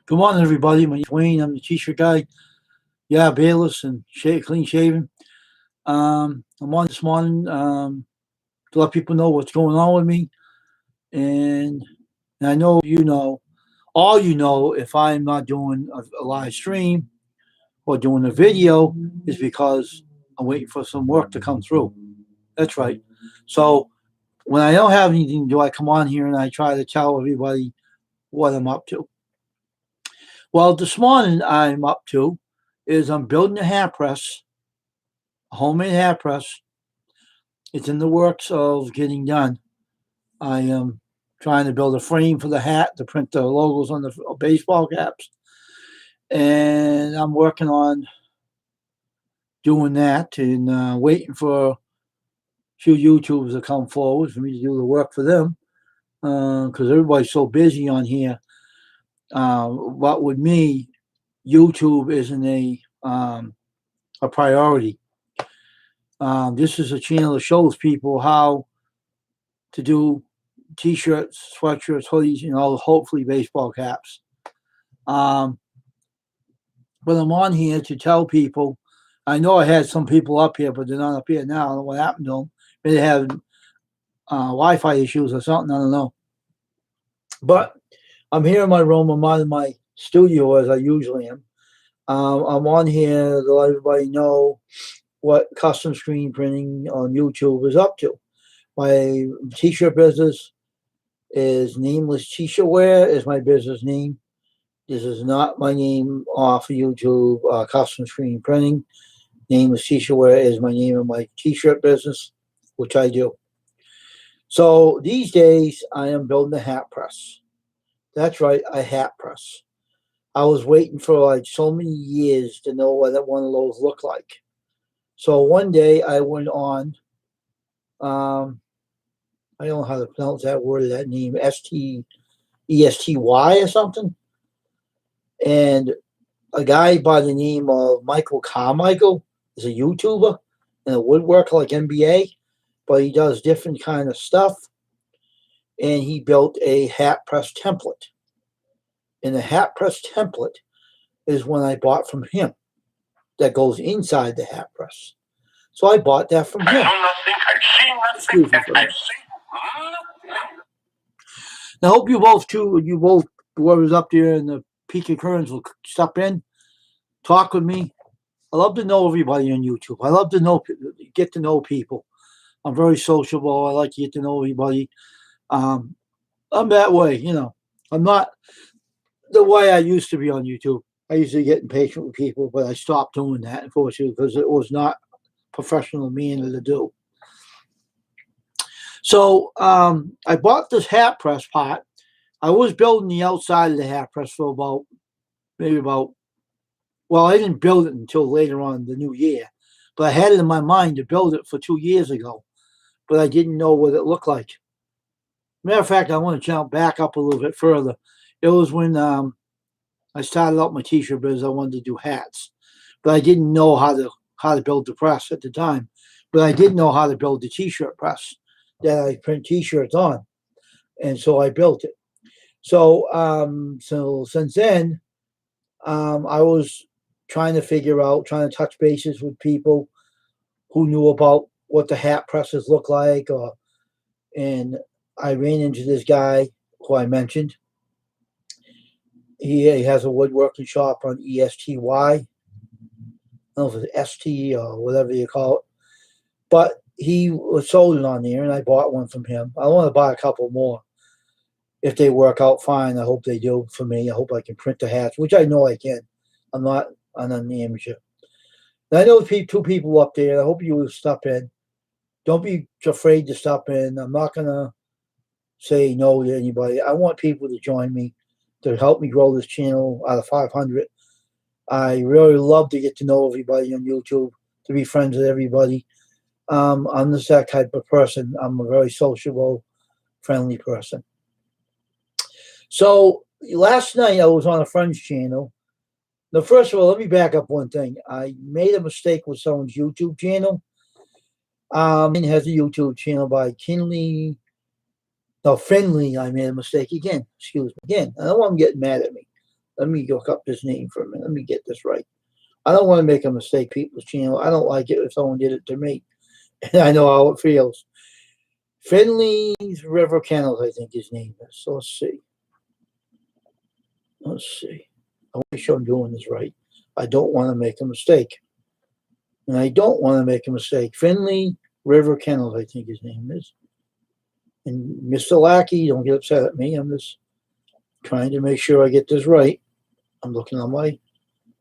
Good morning, everybody. My name's Wayne. I'm the t-shirt guy. Yeah, bayless and clean shaven. I'm on this morning to let people know what's going on with me. And I know all you know, if I'm not doing a live stream or doing a video, is because I'm waiting for some work to come through. That's right. So when I don't have anything to do, I come on here and I try to tell everybody what I'm up to. Well, this morning I'm up to is I'm building a hat press, a homemade hat press. It's in the works of getting done. I am trying to build a frame for the hat to print the logos on the baseball caps, and I'm working on doing that and waiting for a few YouTubers to come forward for me to do the work for them because everybody's so busy on here. But with me, YouTube isn't a priority. This is a channel that shows people how to do t-shirts, sweatshirts, hoodies, hopefully baseball caps. But I'm on here to tell people. I know I had some people up here, but they're not up here now. I don't know what happened to them. Maybe they have Wi-Fi issues or something. I don't know. But I'm here in my room. I'm not in my studio as I usually am. I'm on here to let everybody know what custom screen printing on YouTube is up to. My t-shirt business is Nameless T-shirt Wear is my business name. This is not my name off of YouTube. Custom screen printing. Nameless T-shirt Wear is my name of my t-shirt business, which I do. So these days I am building a hat press. That's right, a hat press. I was waiting for like so many years to know what one of those looked like. So one day I went on, I don't know how to pronounce that word, that name, ESTY or something. And a guy by the name of Michael Carmichael is a YouTuber and a woodworker like NBA, but he does different kind of stuff. And he built a hat press template. And the hat press template is one I bought from him that goes inside the hat press. So I bought that from him. Excuse me for that. Now, I hope you both, whoever's up there in the peak occurrence will step in, talk with me. I love to know everybody on YouTube. I love to get to know people. I'm very sociable. I like to get to know everybody. I'm that way, I'm not the way I used to be on YouTube. I used to get impatient with people, but I stopped doing that, unfortunately, because it was not professional manner to do. So I bought this hat press pot. I was building the outside of the hat press for I didn't build it until later on the new year, but I had it in my mind to build it for 2 years ago, but I didn't know what it looked like. Matter of fact, I want to jump back up a little bit further. It was when I started out my t-shirt business. I wanted to do hats, but I didn't know how to build the press at the time. But I did know how to build the t-shirt press that I print t-shirts on, and so I built it. So since then, I was trying to touch bases with people who knew about what the hat presses look like, and I ran into this guy who I mentioned. He has a woodworking shop on ESTY. I don't know if it's ST or whatever you call it. But he was sold it on there, and I bought one from him. I want to buy a couple more. If they work out fine, I hope they do for me. I hope I can print the hats, which I know I can. I'm an amateur. And I know two people up there. I hope you will stop in. Don't be afraid to stop in. I'm not going to say no to anybody. I want people to join me to help me grow this channel out of 500. I really love to get to know everybody on YouTube, to be friends with everybody. I'm just that type of person. I'm a very sociable, friendly person. So last night I was on a friend's channel. Now, first of all, let me back up one thing. I made a mistake with someone's YouTube channel. It has a YouTube channel by Finley. I made a mistake again. Excuse me again. I don't want them getting mad at me. Let me look up his name for a minute. Let me get this right. I don't want to make a mistake, people's channel. I don't like it if someone did it to me. And I know how it feels. Finley's River Kennels, I think his name is. So let's see. Let's see. I want to make sure I'm doing this right. I don't want to make a mistake. And I don't want to make a mistake. Finley River Kennels, I think his name is. And Mr. Lackey, don't get upset at me. I'm just trying to make sure I get this right. I'm looking on my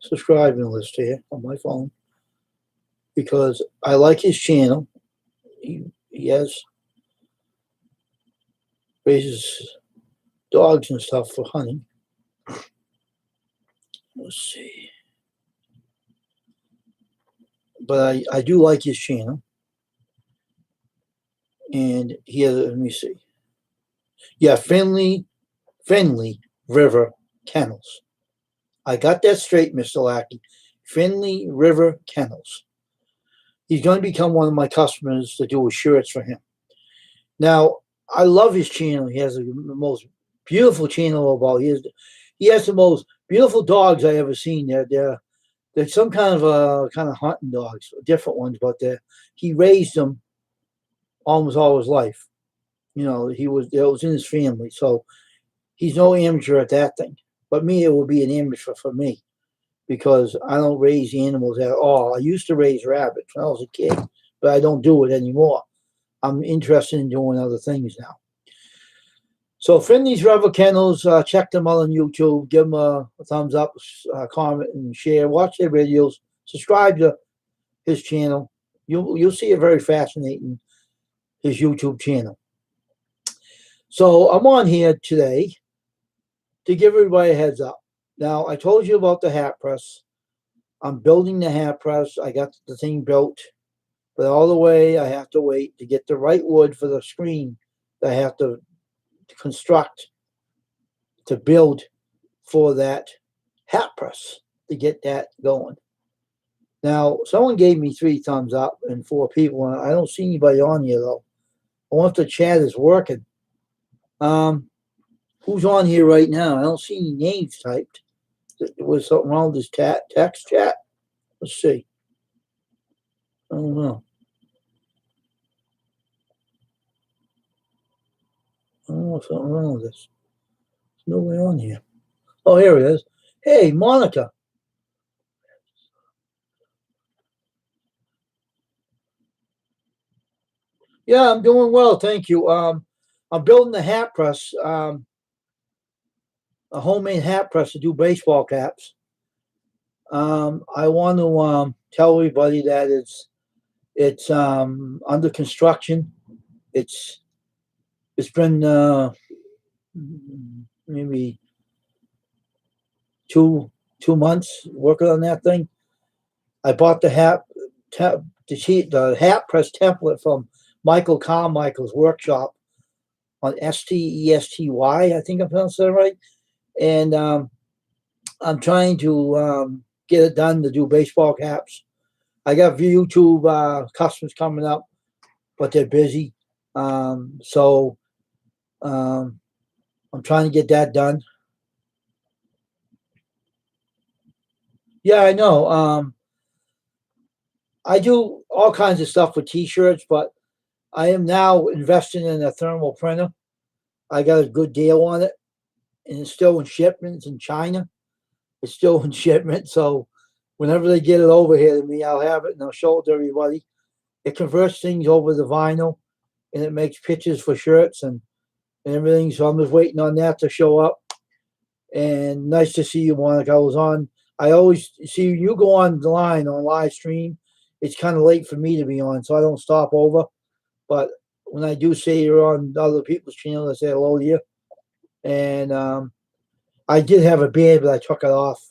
subscribing list here on my phone because I like his channel. He has raises dogs and stuff for hunting. Let's see. But I do like his channel. And he has, let me see. Yeah, Finley River Kennels. I got that straight, Mr. Lackey. Finley River Kennels. He's going to become one of my customers to do his shirts for him. Now, I love his channel. He has the most beautiful channel about. He has the most beautiful dogs I ever seen. They're some kind of hunting dogs, different ones, but he raised them almost all his life. You know, it was in his family, so he's no amateur at that thing. But me, it will be an amateur for me because I don't raise animals at all. I used to raise rabbits when I was a kid, but I don't do it anymore. I'm interested in doing other things now. So Finley's River Kennels, check them out on YouTube. Give them a thumbs up, comment, and share. Watch their videos. Subscribe to his channel. You'll see it very fascinating, his YouTube channel. So I'm on here today to give everybody a heads up. Now, I told you about the hat press. I'm building the hat press. I got the thing built, but all the way I have to wait to get the right wood for the screen that I have to construct to build for that hat press to get that going. Now, someone gave me 3 thumbs up and 4 people, and I don't see anybody on here, though. I wonder if the chat is working. Who's on here right now? I don't see any names typed. Was something wrong with this text chat? Let's see. I don't know. I don't know if something wrong with this. There's nobody on here. Oh, here it is. Hey, Monica. Yeah, I'm doing well, thank you. I'm building a hat press, a homemade hat press to do baseball caps. I want to tell everybody that it's under construction. It's been maybe two months working on that thing. I bought the hat press template from Michael Carmichael's workshop on STESTY. I think I pronounced that right. And I'm trying to get it done to do baseball caps. I got YouTube customers coming up, but they're busy. So I'm trying to get that done. Yeah, I know. I do all kinds of stuff with T-shirts, but I am now investing in a thermal printer. I got a good deal on it, and it's still in shipment. It's in China. It's still in shipment. So whenever they get it over here to me, I'll have it and I'll show it to everybody. It converts things over to vinyl, and it makes pictures for shirts and everything. So I'm just waiting on that to show up. And nice to see you, Monica. I always see you go on the line on live stream. It's kind of late for me to be on, so I don't stop over. But when I do see you're on other people's channels, I say hello to you. And I did have a beard, but I took it off.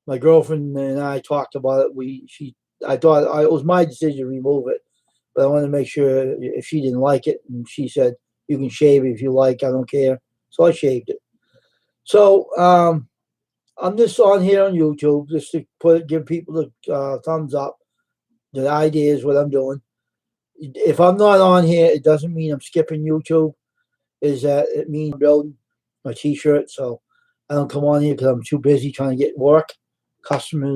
My girlfriend and I talked about it. I thought it was my decision to remove it, but I wanted to make sure if she didn't like it, and she said you can shave it if you like. I don't care, so I shaved it. So I'm just on here on YouTube just to give people the thumbs up. The idea is what I'm doing. If I'm not on here, it doesn't mean I'm skipping YouTube. It means I'm building my T-shirt. So I don't come on here because I'm too busy trying to get work, customers,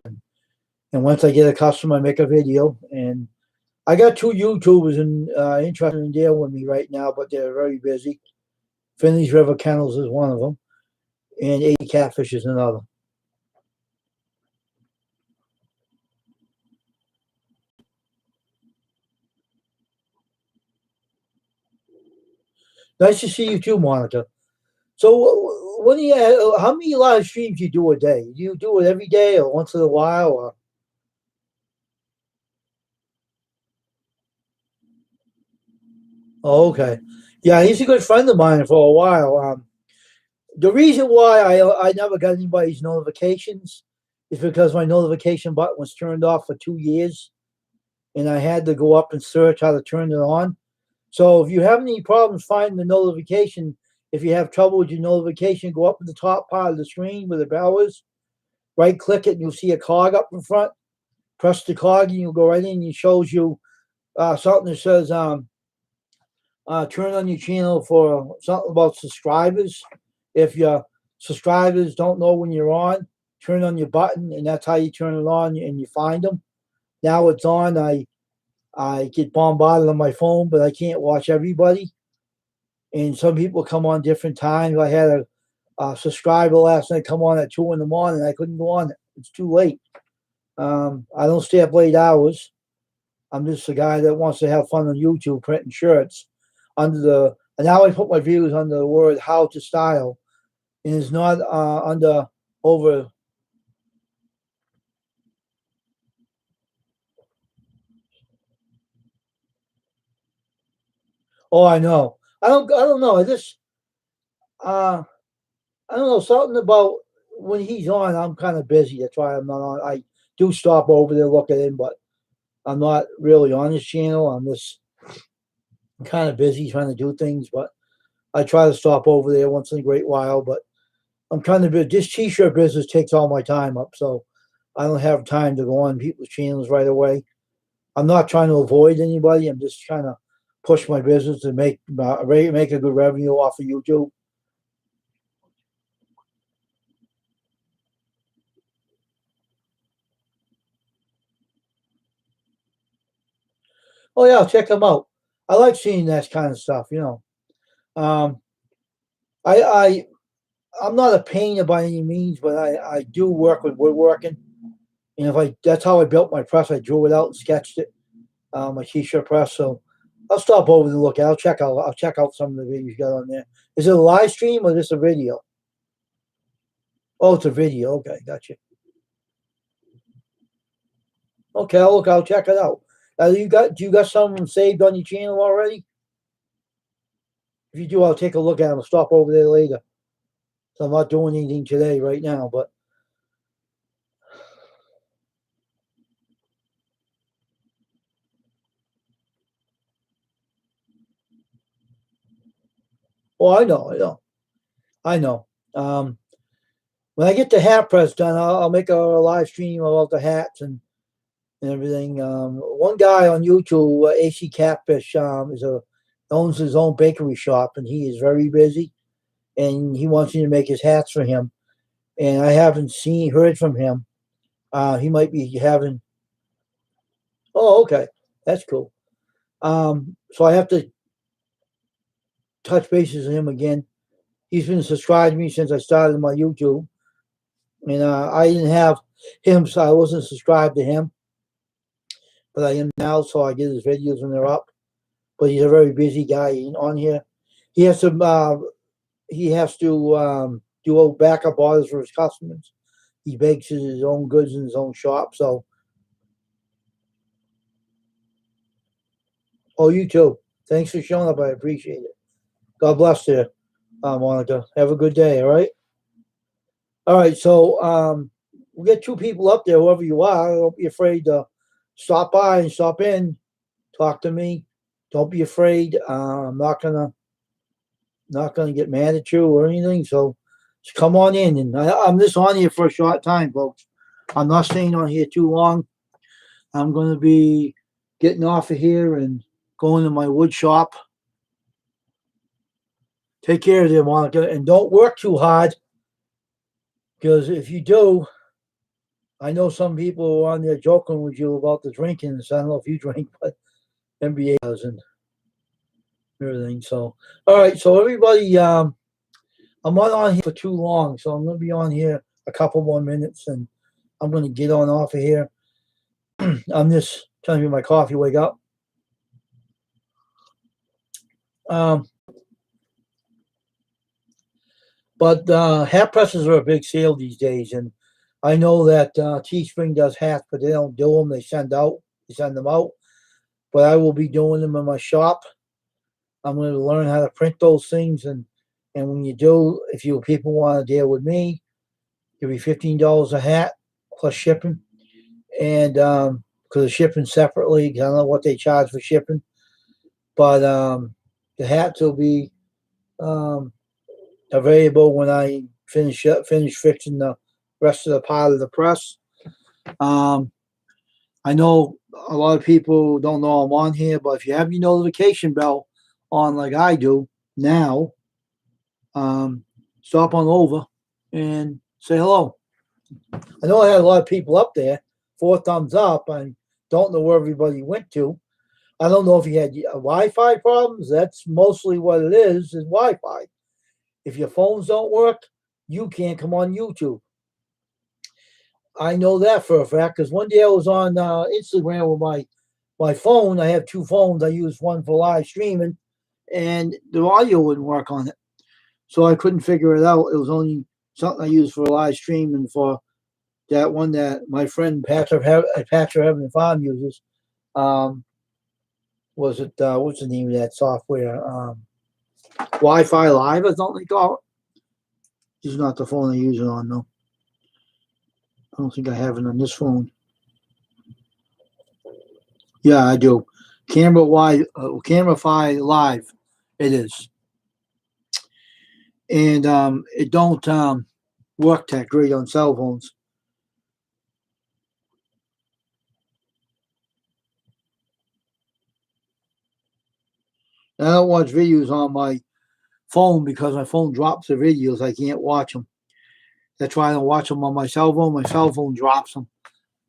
and once I get a customer, I make a video. And I got two YouTubers interested in dealing with me right now, but they're very busy. Finley's River Kennels is one of them, and 80 Catfish is another. Nice to see you too, Monica. So, what do you? How many live streams do you do a day? Do you do it every day or once in a while? Or? Oh, okay. Yeah, he's a good friend of mine for a while. The reason why I never got anybody's notifications is because my notification button was turned off for 2 years, and I had to go up and search how to turn it on. So if you have any problems finding the notification, if you have trouble with your notification, go up to the top part of the screen where the bell is, right click it, and you'll see a cog up in front. Press the cog, and you'll go right in, and it shows you something that says turn on your channel for something about subscribers. If your subscribers don't know when you're on, turn on your button, and that's how you turn it on and you find them. Now it's on. I get bombarded on my phone, but I can't watch everybody. And some people come on different times. I had a subscriber last night come on at 2 in the morning. I couldn't go on. It's too late. I don't stay up late hours. I'm just a guy that wants to have fun on YouTube printing shirts under the. And now I put my views under the word "how to style," and it's not under over. Oh, I know. I don't. I don't know. I just. Uh, I don't know, something about when he's on, I'm kind of busy. That's why I'm not on. I do stop over there, look at him, but I'm not really on his channel. I'm just kind of busy trying to do things, but I try to stop over there once in a great while. But I'm kind of busy. This t-shirt business takes all my time up, so I don't have time to go on people's channels right away. I'm not trying to avoid anybody. I'm just trying to push my business to make a good revenue off of YouTube. Oh yeah, check them out. I like seeing that kind of stuff. Um, I I'm not a painter by any means, but I do work with woodworking, and if I that's how I built my press. I drew it out and sketched it, my t-shirt press. So I'll stop over to look at. I'll check out some of the videos you got on there. Is it a live stream or just a video? Oh, it's a video. Okay, gotcha. Okay, I'll look. I'll check it out. Do you got some of them saved on your channel already? If you do, I'll take a look at them. I'll stop over there later. So I'm not doing anything today right now, but oh, I know. When I get the hat press done, I'll make a live stream about the hats and everything. One guy on YouTube, AC Catfish, owns his own bakery shop, and he is very busy, and he wants me to make his hats for him. And I haven't heard from him. He might be having. Oh, okay, that's cool. So I have to touch bases with him again. He's been subscribed to me since I started my YouTube, and I didn't have him, so I wasn't subscribed to him, but I am now, so I get his videos when they're up. But he's a very busy guy on here. He has to do backup orders for his customers. He bakes his own goods in his own shop. So, oh, you too. Thanks for showing up. I appreciate it. God bless you, Monica. Have a good day. All right. All right. So, we get two people up there, whoever you are. Don't be afraid to stop by and stop in, talk to me. Don't be afraid. I'm not gonna get mad at you or anything. So just come on in, and I'm just on here for a short time, folks. I'm not staying on here too long. I'm gonna be getting off of here and going to my wood shop. Take care of you, Monica, and don't work too hard. Because if you do, I know some people are on there joking with you about the drinking. So I don't know if you drink, but NBA doesn't. Everything. So, all right. So everybody, I'm not on here for too long, so I'm going to be on here a couple more minutes, and I'm going to get on off of here. I'm just trying to get my coffee. Wake up. Um, but hat presses are a big sale these days, and I know that Teespring does hats, but they don't do them. They send them out. But I will be doing them in my shop. I'm going to learn how to print those things, and when you do, if you people want to deal with me, it'll be $15 a hat plus shipping, and because of shipping separately, I don't know what they charge for shipping, but the hats will be available when I finish fixing the rest of the part of the press. I know a lot of people don't know I'm on here, but if you have your notification bell on like I do now, stop on over and say hello. I know I had a lot of people up there, 4 thumbs up. I don't know where everybody went to. I don't know if you had Wi-Fi problems. That's mostly what it is Wi-Fi. If your phones don't work, you can't come on YouTube. I know that for a fact because one day I was on Instagram with my phone. I have 2 phones. I use one for live streaming, and the audio wouldn't work on it. So I couldn't figure it out. It was only something I used for live streaming for that one that my friend Patrick Heaven Farm uses. Was it what's the name of that software? Wi-Fi Live or something called. This is not the phone I use it on though. I don't think I have it on this phone. Yeah, I do. Camera Fi Live. It is, and it don't work that great on cell phones. And I don't watch videos on my phone because my phone drops the videos. I can't watch them. That's why I don't watch them on my cell phone. My cell phone drops them.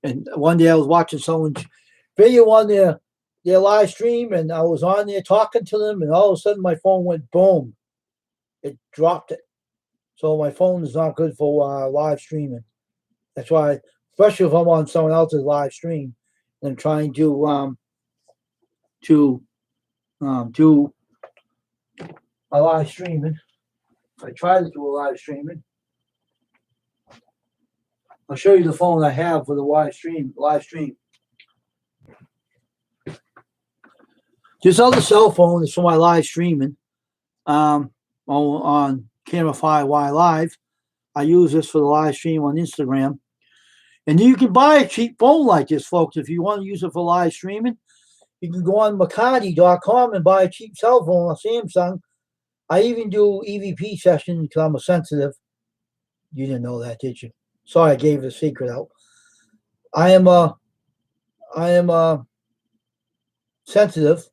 And one day I was watching someone's video on their live stream, and I was on there talking to them, and all of a sudden my phone went boom. It dropped it. So my phone is not good for live streaming. That's why, especially if I'm on someone else's live stream and I'm trying to do a live streaming. If I try to do a live streaming, I'll show you the phone I have for the live stream. This other cell phone is for my live streaming on Camera Fi Y Live. I use this for the live stream on Instagram. And you can buy a cheap phone like this, folks, if you want to use it for live streaming. You can go on Macati.com and buy a cheap cell phone, a Samsung. I even do EVP sessions because I'm a sensitive. You didn't know that, did you? Sorry, I gave the secret out. I am sensitive.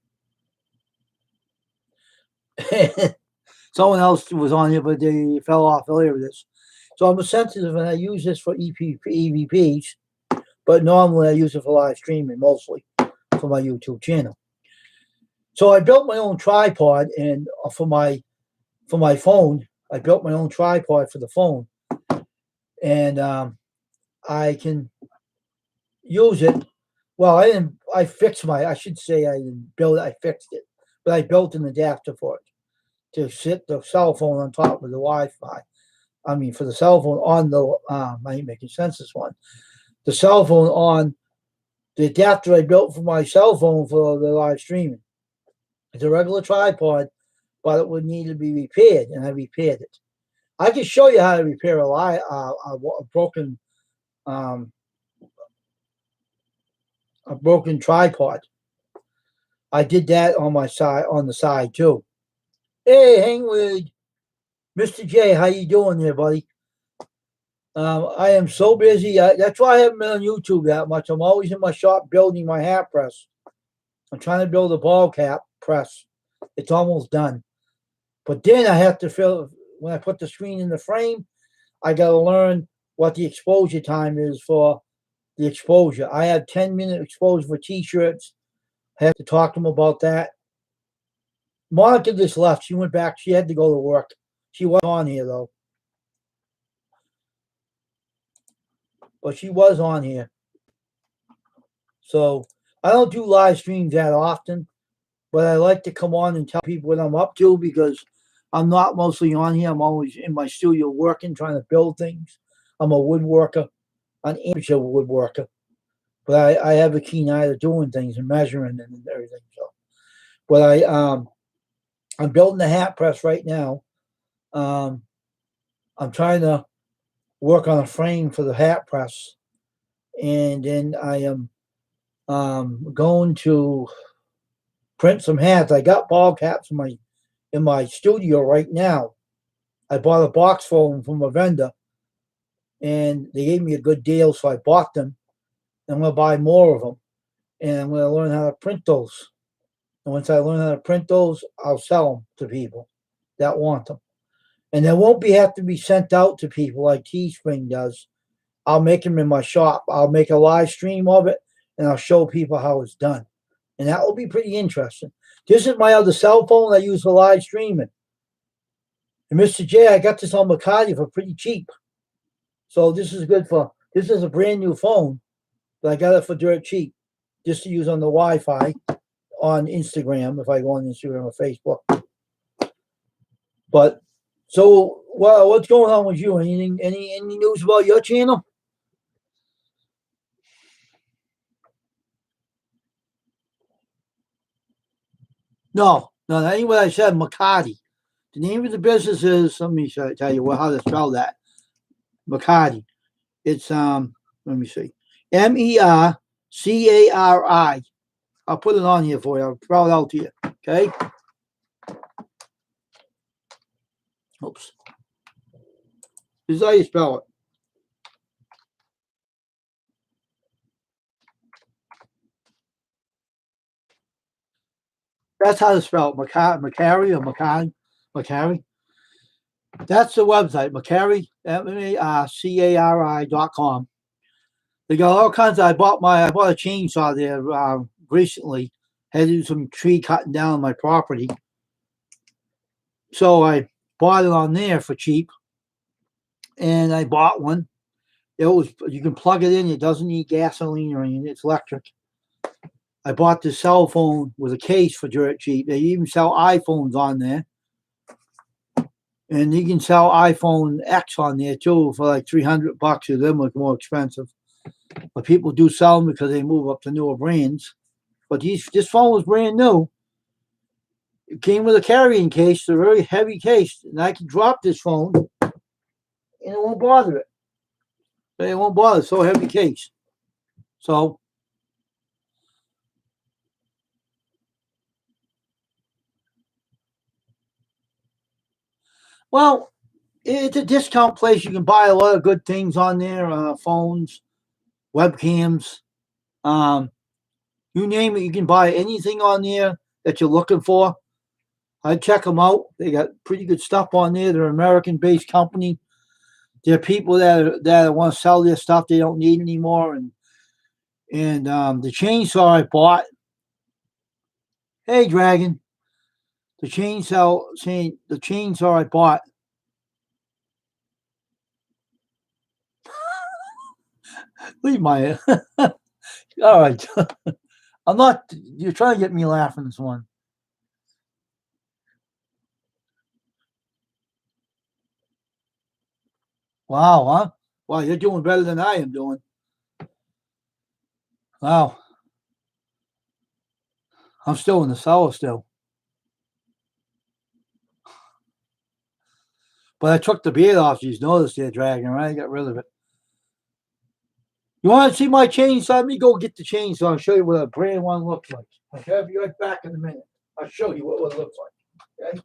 Someone else was on here, but they fell off earlier with this. So I'm a sensitive, and I use this for EVPs, but normally I use it for live streaming, mostly for my YouTube channel. So I built my own tripod, and for my phone, I built my own tripod for the phone, and I can use it. Well, I fixed I should say I didn't build it. I fixed it, but I built an adapter for it to sit the cell phone on top of the Wi-Fi. I mean, for the cell phone on the, I ain't making sense this one. The cell phone on the adapter I built for my cell phone for the live streaming. It's a regular tripod, but it would need to be repaired, and I repaired it. I can show you how to repair a broken tripod. I did that on the side too. Hey, hang with Mr. J. How you doing there, buddy? I am so busy. That's why I haven't been on YouTube that much. I'm always in my shop building my hat press. I'm trying to build a ball cap press. It's almost done. But then I have to when I put the screen in the frame, I got to learn what the exposure time is for the exposure. I have 10-minute exposure for t-shirts. I have to talk to them about that. Monica just left. She went back. She had to go to work. She was on here though. But she was on here. So I don't do live streams that often, but I like to come on and tell people what I'm up to because I'm not mostly on here. I'm always in my studio working, trying to build things. I'm a woodworker, an amateur woodworker, but I have a keen eye to doing things and measuring and everything. So, but I'm building a hat press right now. I'm trying to work on a frame for the hat press, and then I am going to print some hats. I got ball caps in my studio right now. I bought a box full of them from a vendor, and they gave me a good deal, so I bought them. I'm going to buy more of them, and I'm going to learn how to print those. And once I learn how to print those, I'll sell them to people that want them. And they won't have to be sent out to people like Teespring does. I'll make them in my shop. I'll make a live stream of it, and I'll show people how it's done. And that will be pretty interesting. This is my other cell phone I use for live streaming. And Mr. J, I got this on Macadi for pretty cheap. So this is good for, this is a brand new phone, but I got it for dirt cheap just to use on the Wi-Fi on Instagram, if I go on Instagram or Facebook. But so, well, what's going on with you? Anything, any news about your channel? No, that ain't what I said. Macadi. The name of the business is, let me tell you how to spell that. Macadi. It's let me see. MERCARI. I'll put it on here for you. I'll spell it out to you. Okay. Oops. This is how you spell it. That's how to spell it. Macari or Macari. That's the website. Macari, MERCARI.com. They got all kinds of, I bought a chainsaw there recently. Had to do some tree cutting down on my property. So I bought it on there for cheap. And I bought one. You can plug it in. It doesn't need gasoline or anything. It's electric. I bought this cell phone with a case for dirt cheap. They even sell iPhones on there. And you can sell iPhone X on there too for like $300. Them look more expensive. But people do sell them because they move up to newer brands. But this phone was brand new. It came with a carrying case, a very heavy case. And I can drop this phone and it won't bother it. It won't bother. So heavy case. So well, it's a discount place. You can buy a lot of good things on there, phones, webcams, you name it. You can buy anything on there that you're looking for. I check them out. They got pretty good stuff on there. They're an American-based company. There are people that want to sell their stuff they don't need anymore. And the chainsaw I bought. Hey, Dragon. The chainsaw I bought. Leave my. All right. I'm not. You're trying to get me laughing this one. Wow, huh? Wow, you're doing better than I am doing. Wow. I'm still in the cellar still. But I took the beard off. You noticed there, Dragon, right? I got rid of it. You want to see my chainsaw? Let me go get the chainsaw and show you what a brand one looks like. Okay, I'll be right back in a minute. I'll show you what it looks like. Okay.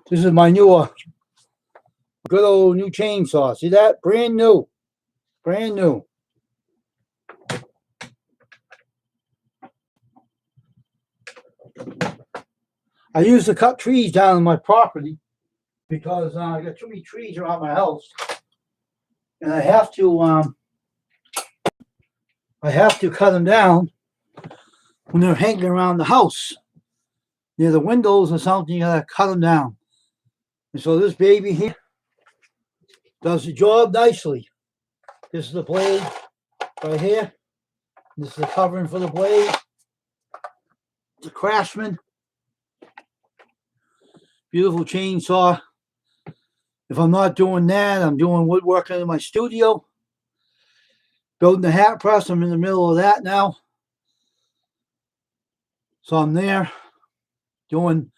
This is my new, good old new chainsaw. See that? Brand new. Brand new. I used to cut trees down on my property because I got too many trees around my house, and I have to cut them down when they're hanging around the house near the windows or something. You gotta cut them down, and so this baby here does the job nicely. This is the blade right here. This is the covering for the blade. It's a Craftsman. Beautiful chainsaw. If I'm not doing that, I'm doing woodworking in my studio. Building the hat press. I'm in the middle of that now. So I'm there doing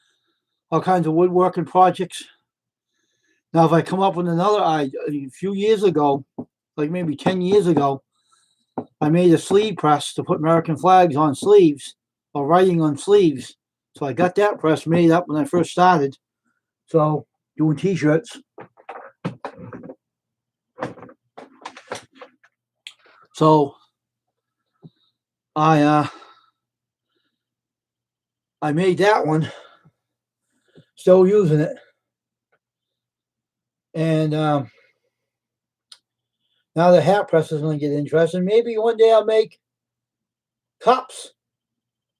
all kinds of woodworking projects. Now, if I come up with another idea, a few years ago, like maybe 10 years ago, I made a sleeve press to put American flags on sleeves or writing on sleeves. So I got that press made up when I first started. So doing t-shirts. So I made that one. Still using it. And now the hat press is going to get interesting. Maybe one day I'll make cups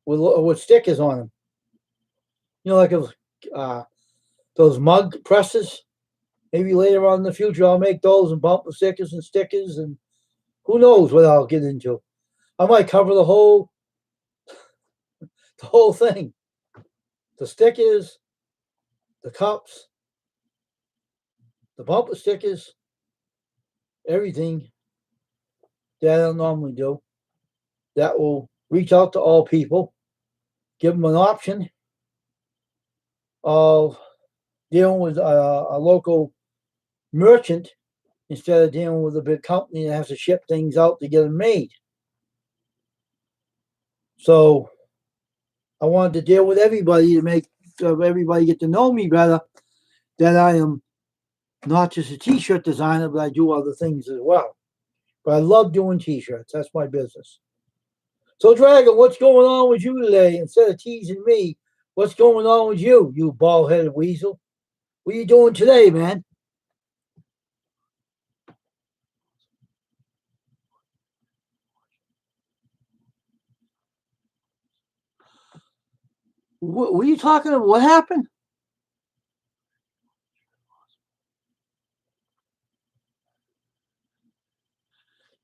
with stickers on them. You know, like those mug presses. Maybe later on in the future I'll make those and bumper stickers and stickers, and who knows what I'll get into. I might cover the whole thing. The stickers, the cups, the bumper stickers, everything that I don't normally do. That will reach out to all people, give them an option of dealing with a local merchant instead of dealing with a big company that has to ship things out to get them made. So I wanted to deal with everybody to make everybody get to know me better, that I am not just a t-shirt designer, but I do other things as well. But I love doing t-shirts. That's my business. So, Dragon, what's going on with you today? Instead of teasing me, what's going on with you, you bald-headed weasel? What are you doing today, man? What are you talking about? What happened?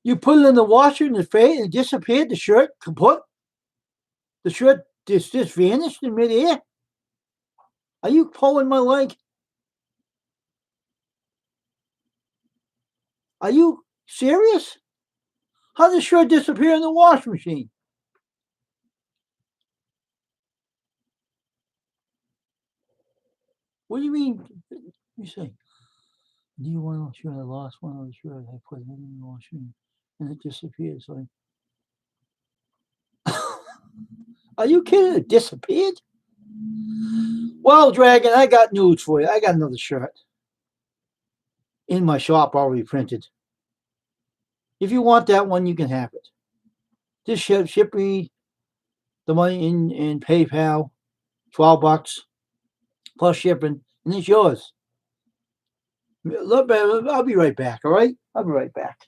You put it in the washer and it disappeared. The shirt kaput. The shirt just vanished in midair. Are you pulling my leg? Are you serious? How did the shirt disappear in the washing machine? What do you mean? Let me see. Do you want to shirt? I lost one of the shirt. I put it in the washing and it disappeared. So are you kidding? It disappeared? Well, Dragon, I got news for you. I got another shirt in my shop already printed. If you want that one, you can have it. Just ship me the money in PayPal, $12 plus shipping, and it's yours. Look, I'll be right back. All right, I'll be right back.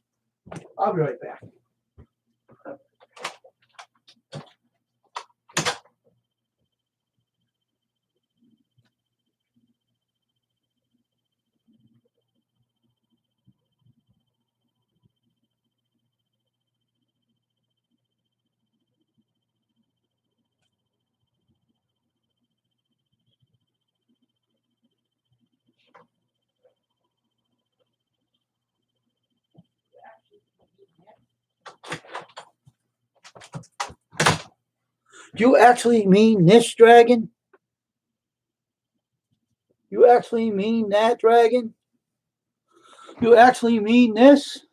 I'll be right back. Do you actually mean this, Dragon? You actually mean that, Dragon? You actually mean this?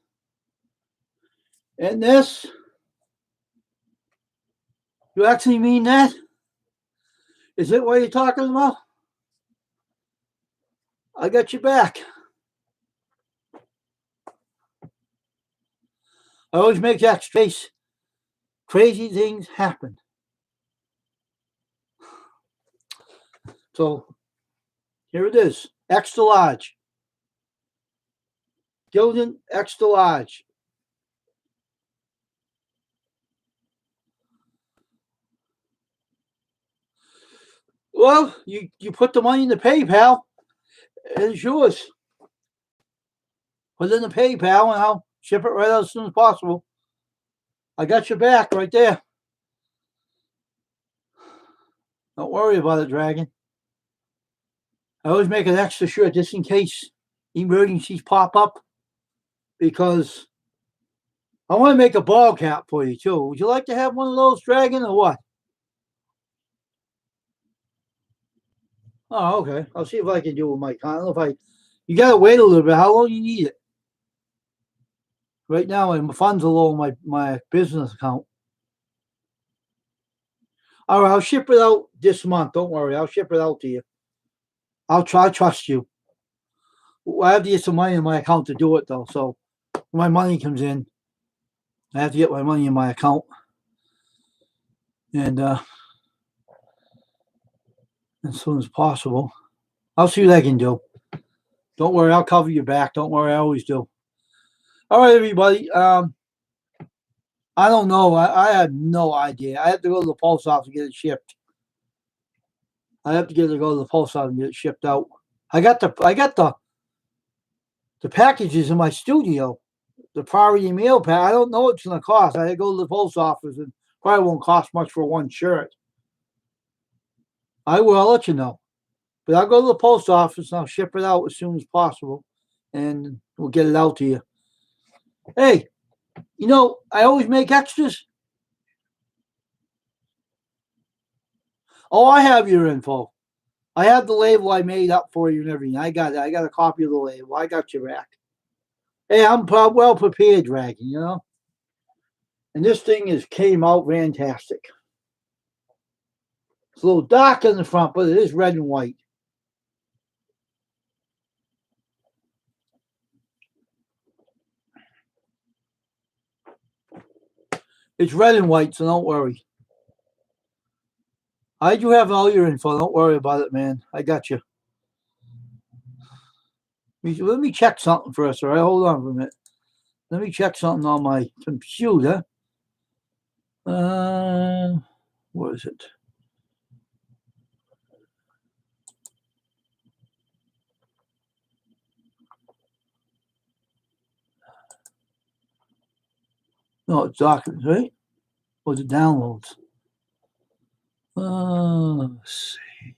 And this? You actually mean that? Is it what you're talking about? I got your back. I always make that space. Crazy things happen. So here it is. Extra large. Gildan extra large. Well, you put the money in the PayPal. It's yours. Put it in the PayPal and I'll ship it right out as soon as possible. I got your back right there. Don't worry about it, Dragon. I always make an extra shirt just in case emergencies pop up because I want to make a ball cap for you too. Would you like to have one of those, Dragon, or what? Oh, okay. I'll see if I can do it, Mike. I don't know if I. You gotta wait a little bit. How long do you need it? Right now, my funds are low on my business account. All right, I'll ship it out this month. Don't worry, I'll ship it out to you. I'll try. Trust you. I have to get some money in my account to do it though. So when my money comes in, I have to get my money in my account, and as soon as possible, I'll see what I can do. Don't worry, I'll cover your back. Don't worry, I always do. All right, everybody. I don't know. I have no idea. I have to go to the post office to get it shipped. I have to go to the post office and get it shipped out. I got the packages in my studio. The priority mail pack. I don't know what it's gonna cost. I had to go to the post office and probably won't cost much for one shirt. I will. I'll let you know. But I'll go to the post office and I'll ship it out as soon as possible, and we'll get it out to you. Hey, I always make extras. Oh, I have your info. I have the label I made up for you and everything. I got it. I got a copy of the label. I got your back. Hey, I'm well prepared, Dragon, And this thing came out fantastic. It's a little dark in the front, but it is red and white. It's red and white, so don't worry. I do have all your info. Don't worry about it, man. I got you. Let me check something first, all right? Hold on for a minute. Let me check something on my computer. What is it? No, it's documents, right? Or the downloads? Let's see.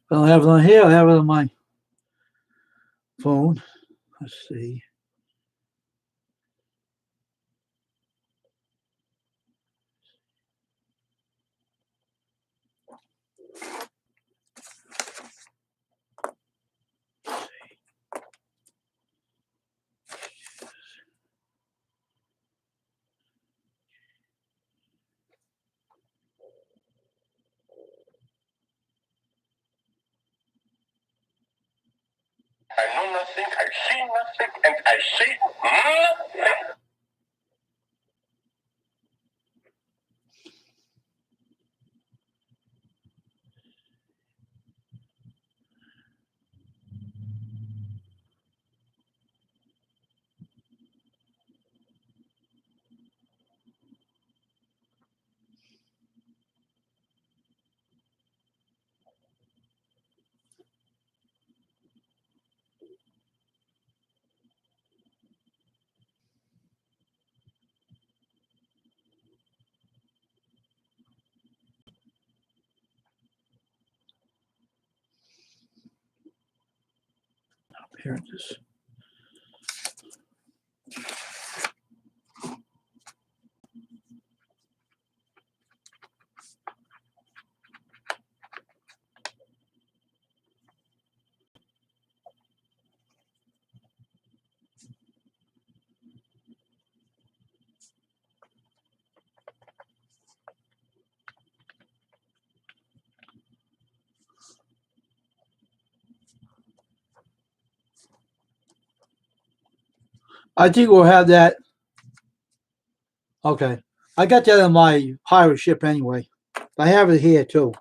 I don't have it on here. I have it on my phone. Let's see. I know nothing, I see nothing, and I say nothing. Here it is. I think we'll have that. Okay. I got that on my pirate ship anyway. I have it here too.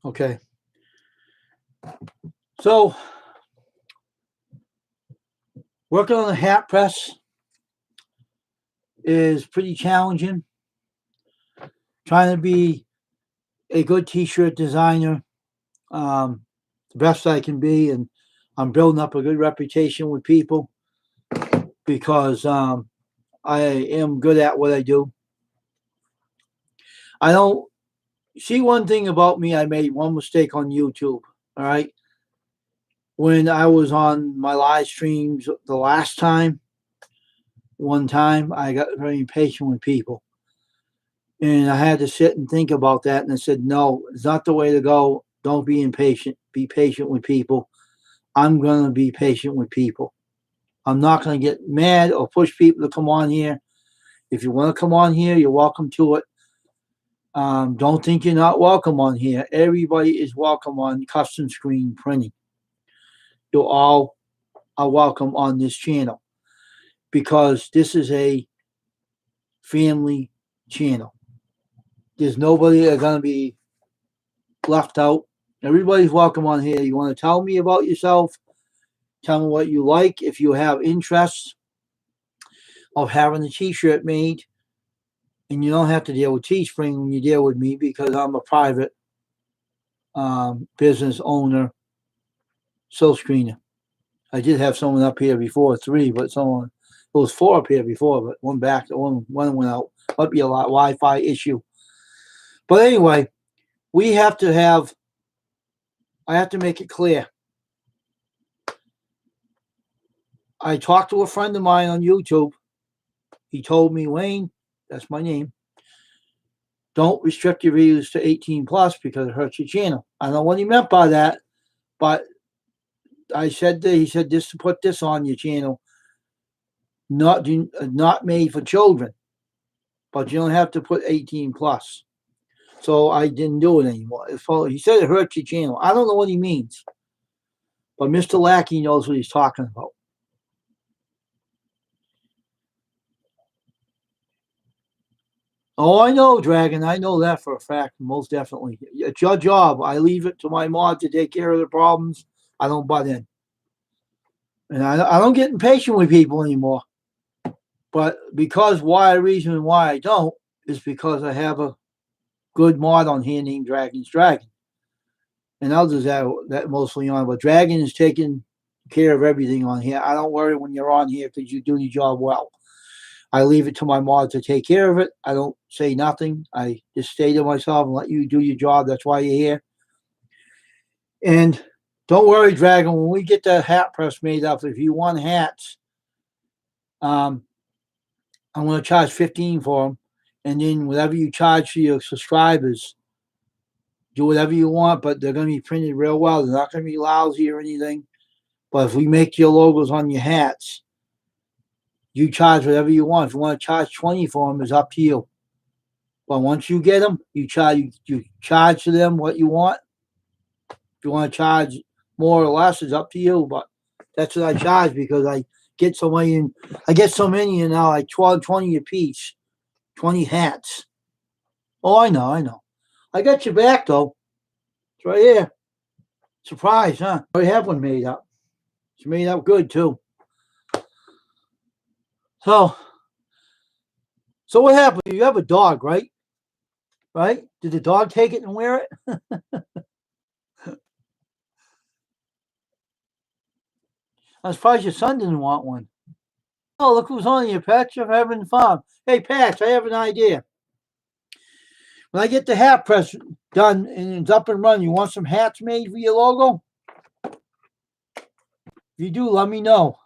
Okay. So, working on the hat press is pretty challenging. Trying to be a good t-shirt designer, the best I can be, and I'm building up a good reputation with people because I am good at what I do. I don't see one thing about me. I made one mistake on YouTube. All right. When I was on my live streams the last time, one time I got very impatient with people. And I had to sit and think about that. And I said, no, it's not the way to go. Don't be impatient. Be patient with people. I'm going to be patient with people. I'm not going to get mad or push people to come on here. If you want to come on here, you're welcome to it. Don't think you're not welcome on here. Everybody is welcome on custom screen printing. You all are welcome on this channel because this is a family channel. There's nobody that's going to be left out. Everybody's welcome on here. You want to tell me about yourself? Tell me what you like. If you have interests of having a t-shirt made, and you don't have to deal with Teespring when you deal with me because I'm a private business owner, silk screener. I did have someone up here before, 3, but someone, it was 4 up here before, but one went out. Might be a Wi-Fi issue. But anyway, I have to make it clear. I talked to a friend of mine on YouTube. He told me, Wayne, that's my name, don't restrict your views to 18 plus because it hurts your channel. I don't know what he meant by that, but he said this to put this on your channel, not made for children, but you don't have to put 18 plus. So I didn't do it anymore. He said it hurts your channel. I don't know what he means, but Mr. Lackey knows what he's talking about. Oh, I know, Dragon. I know that for a fact, most definitely. It's your job. I leave it to my mod to take care of the problems. I don't butt in. And I don't get impatient with people anymore. But reason why I don't is because I have a good mod on here named Dragon's Dragon. And others that mostly on. But Dragon is taking care of everything on here. I don't worry when you're on here because you do your job well. I leave it to my mod to take care of it. I don't say nothing. I just stay to myself and let you do your job. That's why you're here. And don't worry, Dragon, when we get the hat press made up, if you want hats, I'm going to charge $15 for them. And then whatever you charge for your subscribers, do whatever you want, but they're going to be printed real well. They're not going to be lousy or anything. But if we make your logos on your hats, you charge whatever you want. If you want to charge $20 for them, it's up to you. But once you get them, you charge to them what you want. If you want to charge more or less, it's up to you. But that's what I charge because I get so many, and now like 20 a piece, 20 hats. Oh, I know. I got your back though. It's right here. Surprise, huh? I have one made up. It's made up good too. So what happened? You have a dog, right? right? Did the dog take it and wear it? I'm surprised your son didn't want one. Oh, look who's on here, Patch. I'm having fun. Hey, Patch, I have an idea. When I get the hat press done and it's up and running, you want some hats made for your logo? If you do, let me know.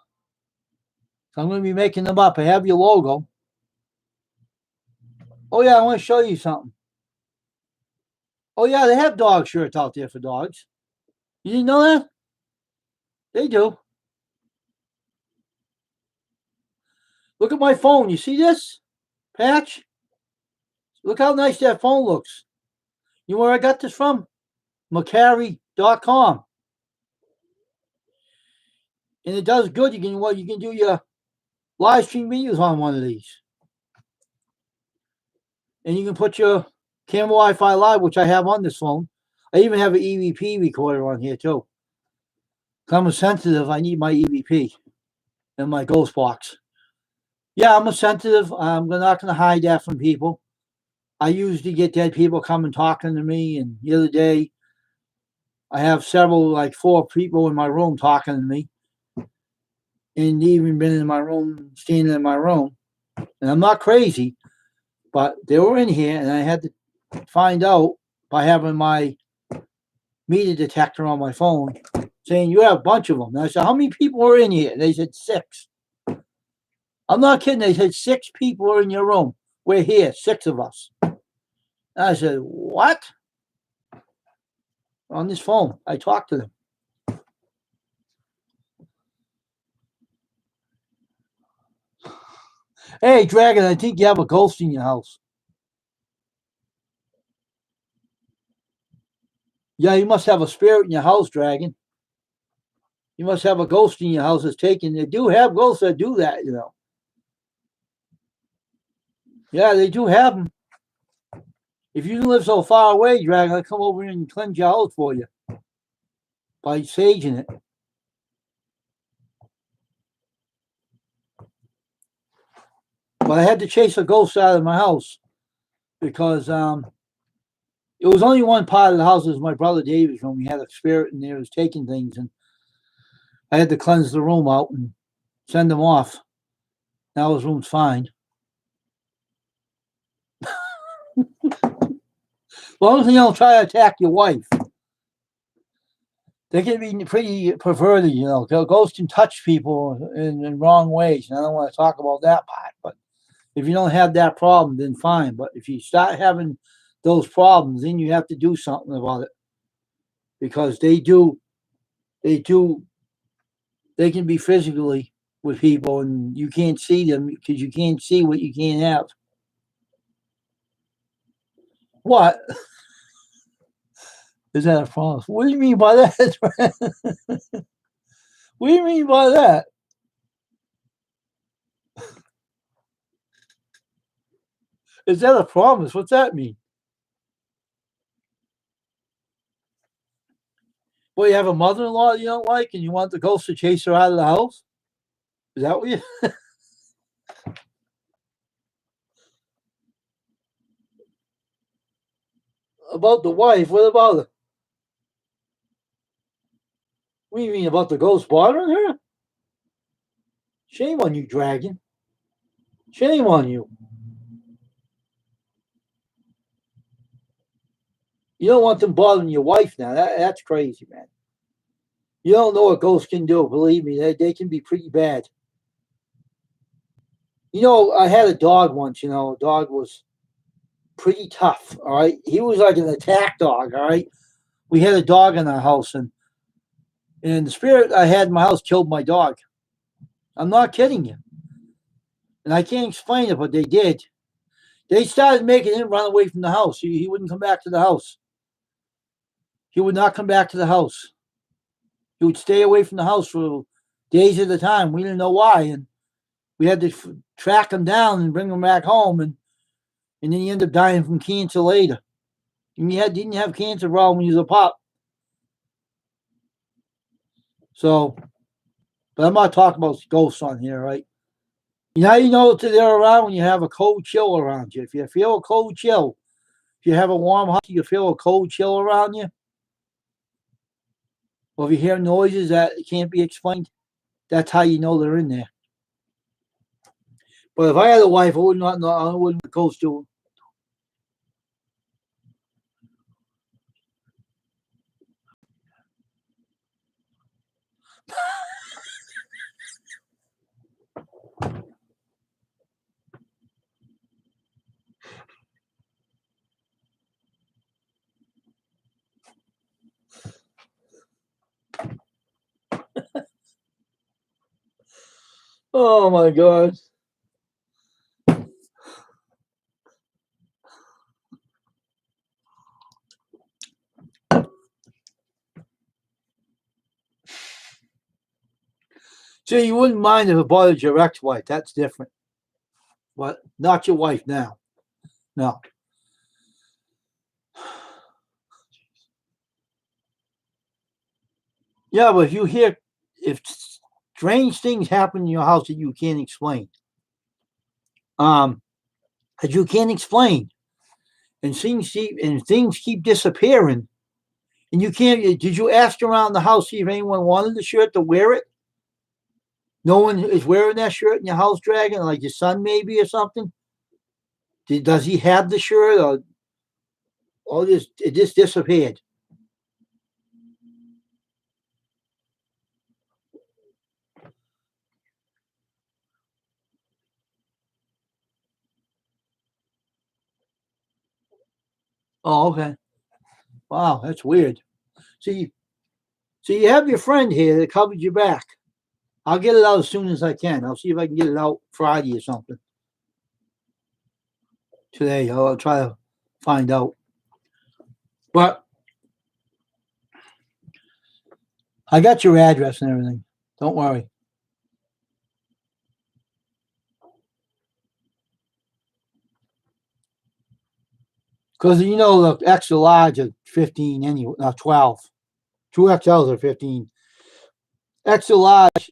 I'm going to be making them up. I have your logo. Oh, yeah, I want to show you something. Oh, yeah, they have dog shirts out there for dogs. You didn't know that? They do. Look at my phone. You see this, Patch? Look how nice that phone looks. You know where I got this from? Macari.com. And it does good. You can do your live stream videos on one of these. And you can put your camera Wi-Fi live, which I have on this phone. I even have an EVP recorder on here too. I'm sensitive. I need my EVP in my ghost box. Yeah, I'm a sensitive. I'm not going to hide that from people. I usually get dead people coming talking to me. And the other day, I have several, like 4 people in my room talking to me. And even been in my room, standing in my room. And I'm not crazy, but they were in here, and I had to find out by having my meter detector on my phone saying, you have a bunch of them. And I said, how many people are in here? They said 6. I'm not kidding. They said 6 people are in your room. We're here, 6 of us. And I said, what? On this phone. I talked to them. Hey, Dragon, I think you have a ghost in your house. Yeah, you must have a spirit in your house, Dragon. You must have a ghost in your house that's taken. They do have ghosts that do that, you know. Yeah, they do have them. If you live so far away, Dragon, I'll come over and cleanse your house for you by saging it. But I had to chase a ghost out of my house because it was only one part of the house. It was my brother David's room. He had a spirit in there. He was taking things, and I had to cleanse the room out and send him off. Now his room's fine. As long as they don't try to attack your wife. They can be pretty perverted, you know. Ghosts can touch people in wrong ways, and I don't want to talk about that part. But if you don't have that problem, then fine. But if you start having those problems, then you have to do something about it because they can be physically with people, and you can't see them because you can't see what you can't have. What? Is that a promise? What do you mean by that? What do you mean by that? Is that a promise? What's that mean? Well, you have a mother-in-law you don't like, and you want the ghost to chase her out of the house? Is that what you? About the wife? What about her? What do you mean about the ghost bothering her? Shame on you, Dragon. Shame on you. You don't want them bothering your wife now. That's crazy, man. You don't know what ghosts can do. Believe me, they can be pretty bad. You know, I had a dog once. You know, a dog was pretty tough. All right, he was like an attack dog. All right, we had a dog in our house, and the spirit I had in my house killed my dog. I'm not kidding you, and I can't explain it, but they did. They started making him run away from the house. He wouldn't come back to the house. He would not come back to the house. He would stay away from the house for days at a time. We didn't know why, and we had to track him down and bring him back home, and then he ended up dying from cancer later. And he didn't have cancer problem when he was a pup. So, but I'm not talking about ghosts on here, right? You know how you know they're around when you have a cold chill around you. If you feel a cold chill, If you have a warm house, you feel a cold chill around you, or if you hear noises that can't be explained, that's how you know they're in there. But if I had a wife, I would not know. I wouldn't go to. Oh my God. So you wouldn't mind if it bothered your ex-wife. That's different. But not your wife now. No. Yeah, but if strange things happen in your house that you can't explain, um, that you can't explain, and things keep disappearing, and you can't. Did you ask around the house see if anyone wanted the shirt to wear it? No one is wearing that shirt in your house, Dragon. Like your son, maybe, or something. Does he have the shirt, or all this? It just disappeared. Oh, okay. Wow, that's weird. See, so you have your friend here that covered your back. I'll get it out as soon as I can. I'll see if I can get it out Friday or something. Today, I'll try to find out. But I got your address and everything. Don't worry. Because you know the extra large are 15 anyway, 12. Two XLs are 15. Extra large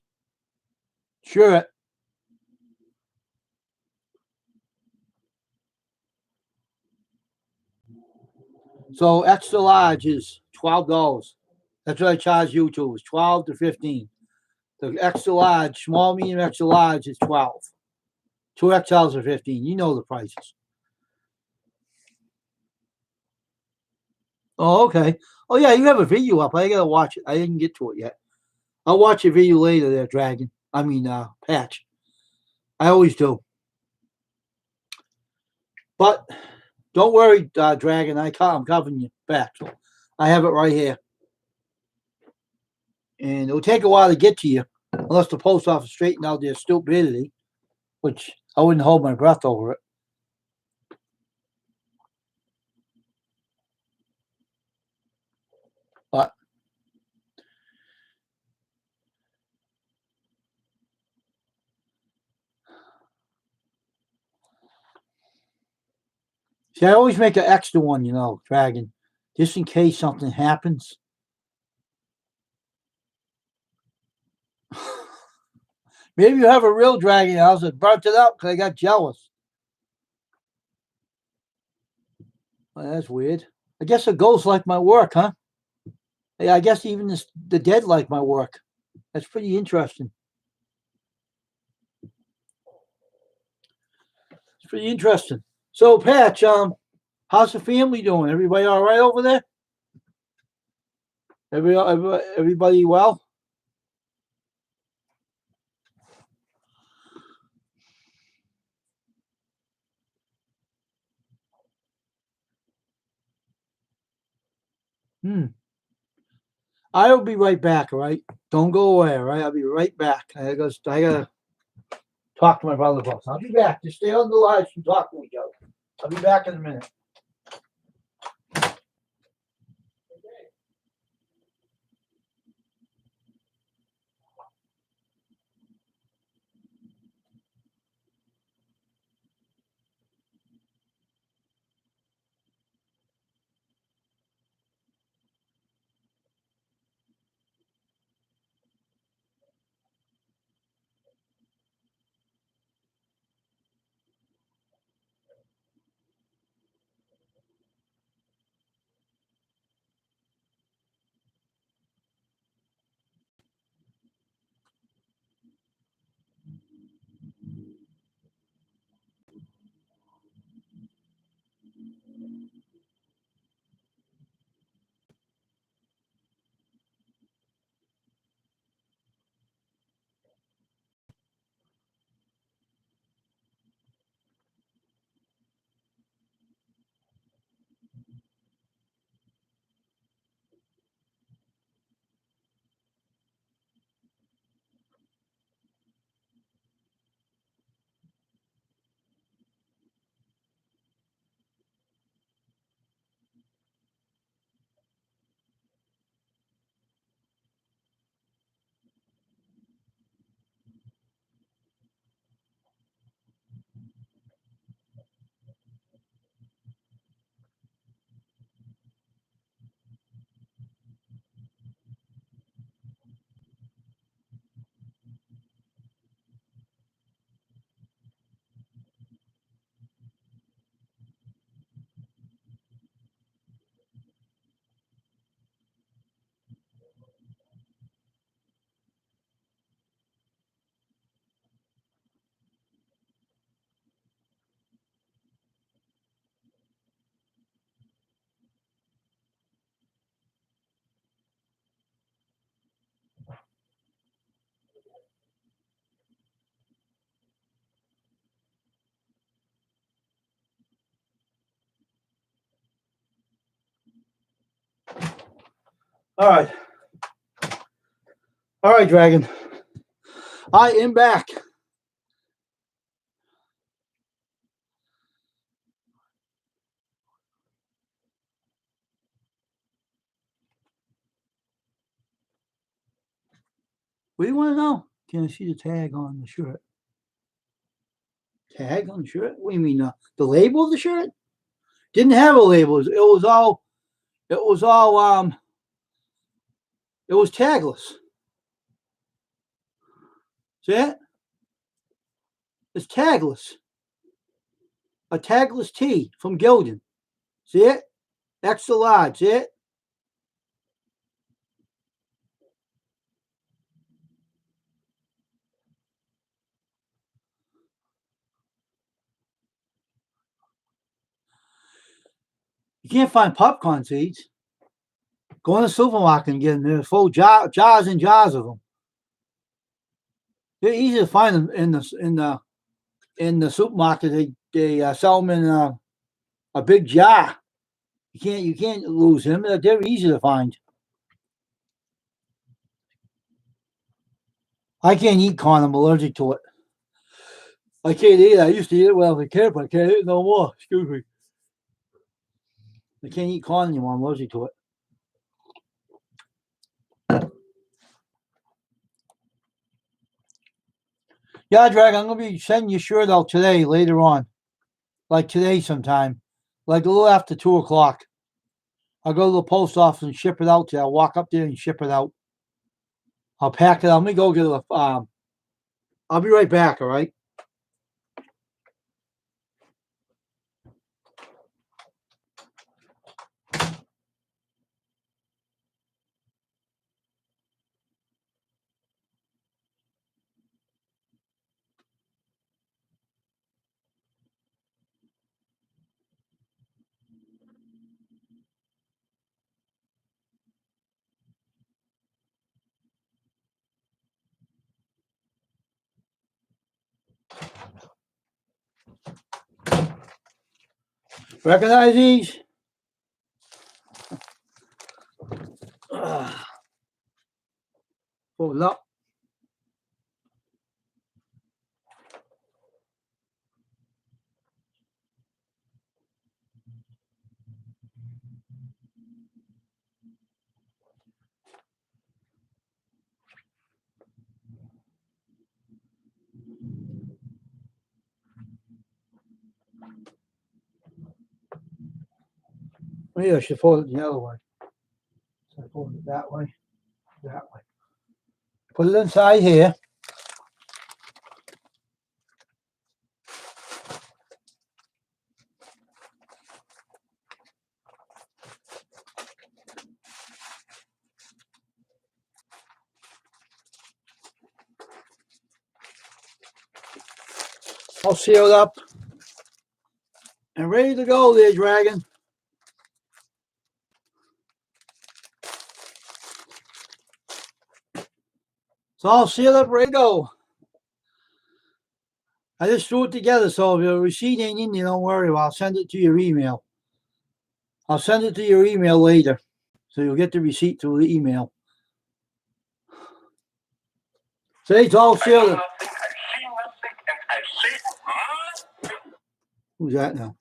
shirt. So extra large is $12. That's what I charge you to. It's 12 to 15. The extra large, small, medium, extra large is 12. Two XLs are 15. You know the prices. Oh, okay. Oh, yeah, you have a video up. I gotta watch it. I didn't get to it yet. I'll watch a video later there, Dragon. Patch. I always do. But don't worry, Dragon. I'm covering you back. So I have it right here. And it'll take a while to get to you, unless the post office straighten out their stupidity, which I wouldn't hold my breath over it. But see, I always make an extra one, Dragon, just in case something happens. Maybe you have a real dragon house that burnt it up because I got jealous. Well, that's weird. I guess the ghosts like my work, huh? Yeah, I guess even the dead like my work. That's pretty interesting. It's pretty interesting. So, Patch, how's the family doing? Everybody all right over there? Everybody well? Hmm. I'll be right back. All right. Don't go away. All right. I'll be right back. I gotta talk to my brother boss. I'll be back. Just stay on the line and talk to each other. I'll be back in a minute. All right. All right, Dragon. I am back. What do you want to know? Can I see the tag on the shirt? Tag on the shirt? What do you mean? The label of the shirt? Didn't have a label. It was all tagless. See it? It's tagless. A tagless tee from Gildan. See it? Extra large. See it? You can't find popcorn seeds. Go in the supermarket and get them. There's full jars and jars of them. They're easy to find them in the supermarket. They sell them in a big jar. You can't lose them. They're easy to find. I can't eat corn. I'm allergic to it. I can't eat it. I used to eat it when I was a kid, but I can't eat it no more. Excuse me. I can't eat corn anymore. I'm allergic to it. Yeah, Drag, I'm going to be sending your shirt out today, later on. Like today sometime. Like a little after 2 o'clock. I'll go to the post office and ship it out to you. I'll walk up there and ship it out. I'll pack it out. Let me go get it. I'll be right back, all right? Recognize these? Fold it up. Maybe I should fold it the other way. So I fold it that way. Put it inside here. All sealed up and ready to go there, Dragon. It's all sealed up, ready to go. I just threw it together, so if your receipt ain't in there, don't worry. I'll send it to your email. I'll send it to your email later, so you'll get the receipt through the email. See, it's all sealed up. Who's that now?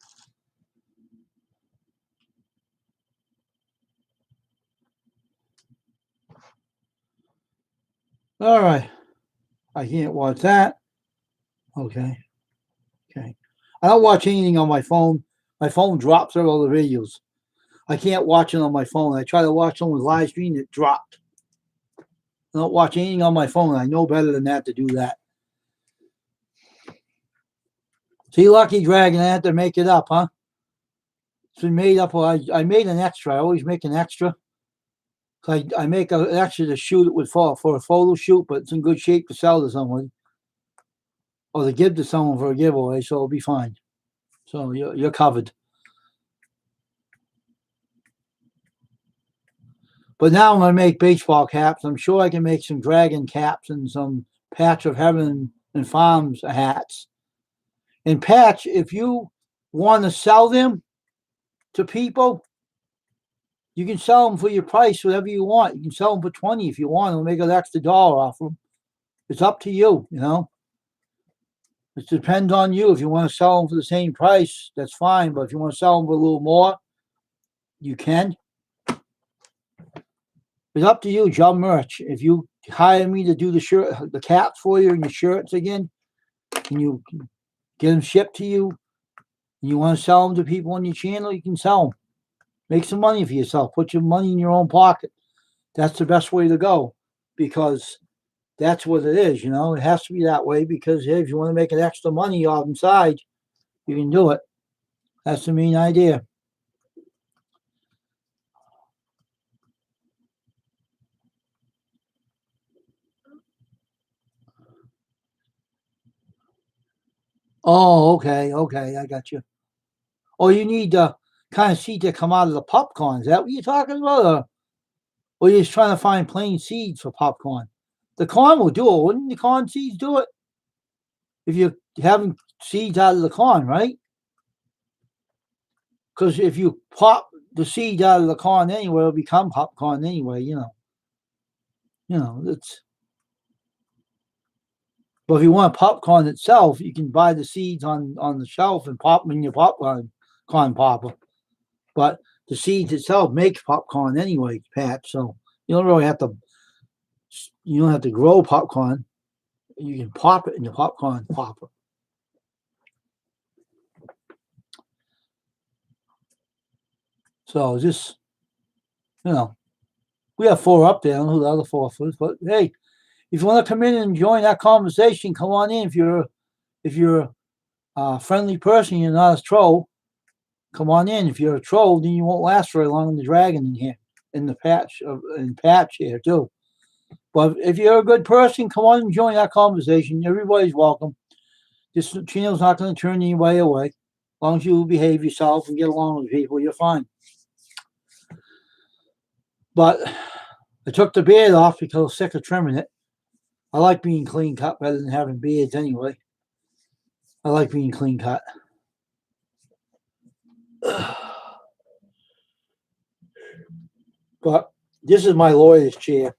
All right. I can't watch that. Okay. I don't watch anything on my phone. My phone drops all the videos. I can't watch it on my phone. I try to watch someone's live stream, it dropped. I don't watch anything on my phone. I know better than that to do that. See, Lucky Dragon, I had to make it up, huh? It's been made up. Well, I made an extra. I always make an extra. I make an extra to shoot it with for a photo shoot, but it's in good shape to sell to someone or to give to someone for a giveaway, so it'll be fine. So you're covered. But now I'm going to make baseball caps. I'm sure I can make some dragon caps and some Patch of Heaven and Farms hats. And Patch, if you want to sell them to people, you can sell them for your price, whatever you want. You can sell them for $20 if you want. It'll make an extra dollar off them. It's up to you, you know. It depends on you. If you want to sell them for the same price, that's fine. But if you want to sell them for a little more, you can. It's up to you, Joe Merch. If you hire me to do the caps for you and your shirts again, and you get them shipped to you, and you want to sell them to people on your channel, you can sell them. Make some money for yourself. Put your money in your own pocket. That's the best way to go, because that's what it is, you know. It has to be that way, because if you want to make an extra money off inside, you can do it. That's the main idea. Oh, okay, I got you. Oh, you need the kind of seed that come out of the popcorn. Is that what you're talking about? Or you're just trying to find plain seeds for popcorn? The corn will do it. Wouldn't the corn seeds do it? If you're having seeds out of the corn, right? Because if you pop the seed out of the corn anyway, it'll become popcorn anyway, you know. It's. But if you want popcorn itself, you can buy the seeds on the shelf and pop them in your corn popper. But the seeds itself make popcorn anyway, Pat. So you don't really have to. You don't have to grow popcorn. You can pop it in your popcorn popper. So just, we have 4 up there. I don't know who the other 4 is, but hey, if you want to come in and join that conversation, come on in. If you're a friendly person, you're not a troll, come on in. If you're a troll, then you won't last very long in the dragon in here, in the patch here too. But if you're a good person, come on and join that conversation. Everybody's welcome. This channel's not going to turn anybody away. As long as you behave yourself and get along with people, you're fine. But I took the beard off because I was sick of trimming it. I like being clean cut better than having beards anyway. I like being clean cut. But this is my lawyer's chair.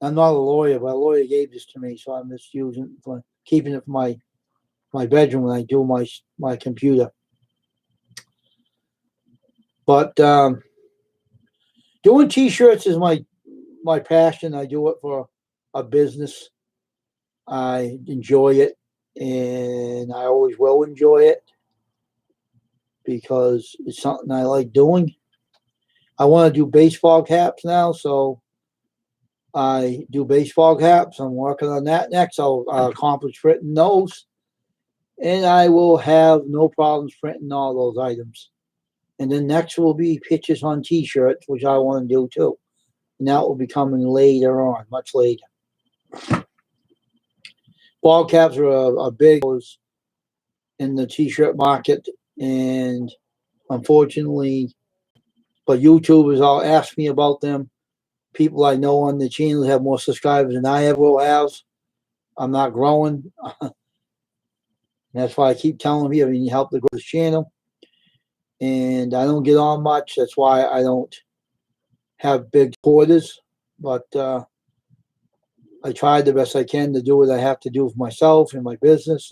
I'm not a lawyer, but a lawyer gave this to me, so I'm just keeping it for my bedroom when I do my computer. But doing t-shirts is my passion. I do it for a business. I enjoy it, and I always will enjoy it because it's something I like doing. I want to do baseball caps now, so I do baseball caps. I'm working on that next. I'll accomplish printing those, and I will have no problems printing all those items. And then next will be pictures on t-shirts, which I want to do too. And that will be coming later on, much later. Ball caps are a big in the t-shirt market, and unfortunately, but YouTubers all ask me about them. People I know on the channel have more subscribers than I ever will have. I'm not growing. That's why I keep telling people, you need help to grow this channel. And I don't get on much. That's why I don't have big quarters. But I try the best I can to do what I have to do for myself and my business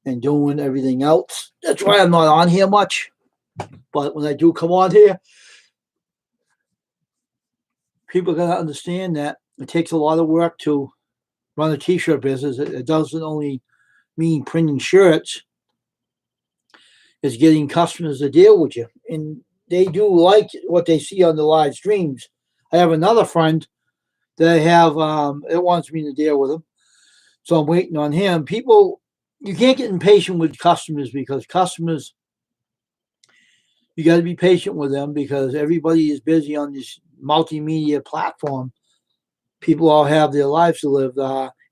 and doing everything else. That's why I'm not on here much. But when I do come on here, people got to understand that it takes a lot of work to run a t-shirt business. It doesn't only mean printing shirts. is getting customers to deal with you. And they do like what they see on the live streams. I have another friend that I have that wants me to deal with him. So I'm waiting on him. People, you can't get impatient with customers because customers, you got to be patient with them because everybody is busy on this multimedia platform. People all have their lives to live.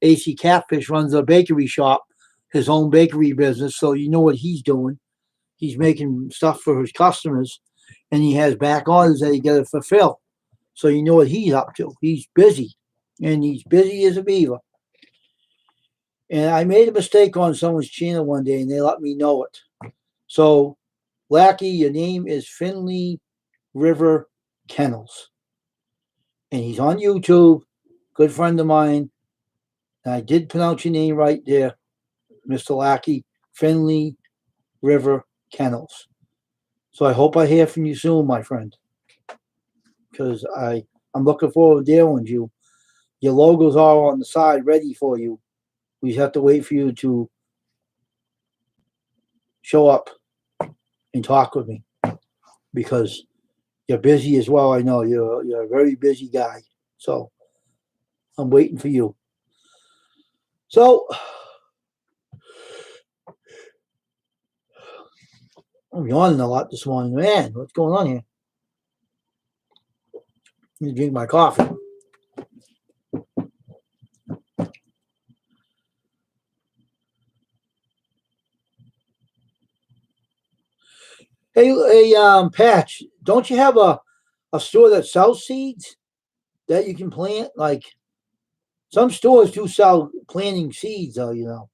AC Catfish runs a bakery shop, his own bakery business. So you know what he's doing. He's making stuff for his customers, and he has back orders that he got to fulfill. So you know what he's up to. He's busy, and he's busy as a beaver. And I made a mistake on someone's channel one day, and they let me know it. So, Lackey, your name is Finley River Kennels, and he's on YouTube. Good friend of mine. And I did pronounce your name right there, Mr. Lackey, Finley River Kennels. So I hope I hear from you soon, my friend, because I'm looking forward to dealing with you. Your logo's all on the side, ready for you. We just have to wait for you to show up and talk with me because you're busy as well. I know you're a very busy guy. So I'm waiting for you. So I'm yawning a lot this morning. Man, what's going on here? Let me drink my coffee. Hey, Patch, don't you have a store that sells seeds that you can plant? Like some stores do sell planting seeds, though,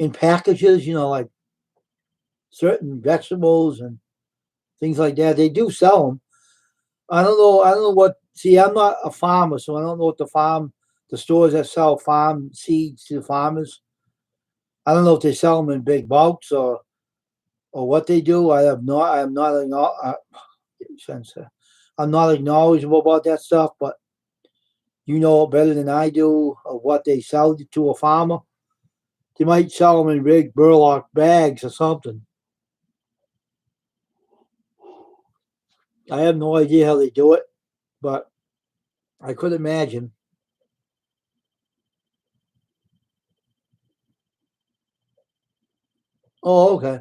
in packages, like certain vegetables and things like that. They do sell them. I don't know what. See, I'm not a farmer, so I don't know what the stores that sell farm seeds to the farmers. I don't know if they sell them in big bulks or what they do. I'm not knowledgeable about that stuff, but you know better than I do of what they sell to a farmer. They might sell them in big burlap bags or something. I have no idea how they do it, but I could imagine. Oh, okay.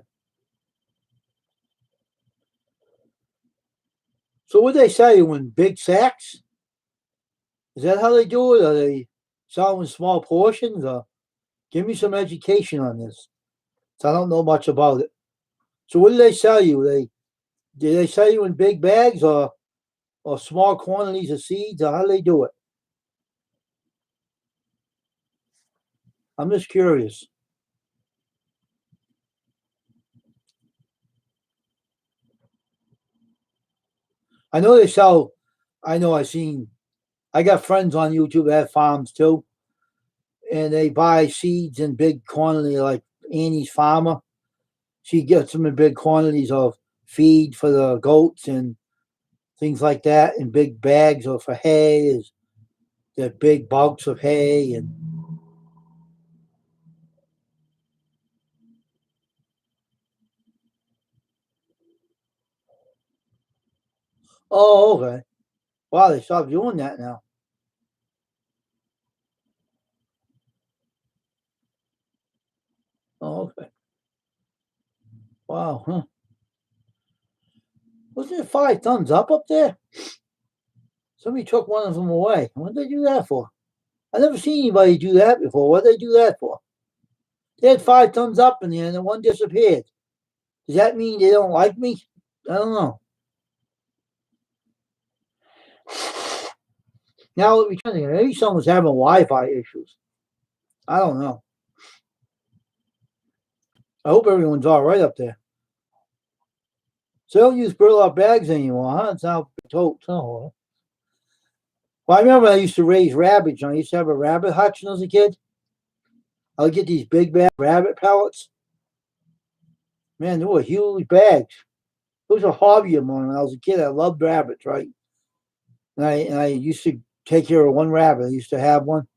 So what they sell you in big sacks? Is that how they do it? Are they selling in small portions? Or give me some education on this. So I don't know much about it. So what do they sell you? Do they sell you in big bags or small quantities of seeds? Or how do they do it? I'm just curious. I know they sell. I know I got friends on YouTube that have farms too, and they buy seeds in big quantity, like Annie's farmer. She gets them in big quantities of feed for the goats and things like that in big bags or for hay. Is the big bulks of hay and oh, okay. Wow, they stopped doing that now. Oh, okay. Wow, huh? Wasn't it 5 thumbs up there? Somebody took one of them away. What did they do that for? I never seen anybody do that before. What did they do that for? They had 5 thumbs up in there and then one disappeared. Does that mean they don't like me? I don't know. Now let me try to maybe someone's having Wi-Fi issues. I don't know. I hope everyone's all right up there. So they don't use burlap bags anymore, huh? It's now totes. Oh. Well, I remember I used to raise rabbits. I used to have a rabbit hutch when I was a kid. I would get these big bag rabbit pellets. Man, they were huge bags. It was a hobby of mine when I was a kid. I loved rabbits, right? And I used to take care of one rabbit. I used to have one,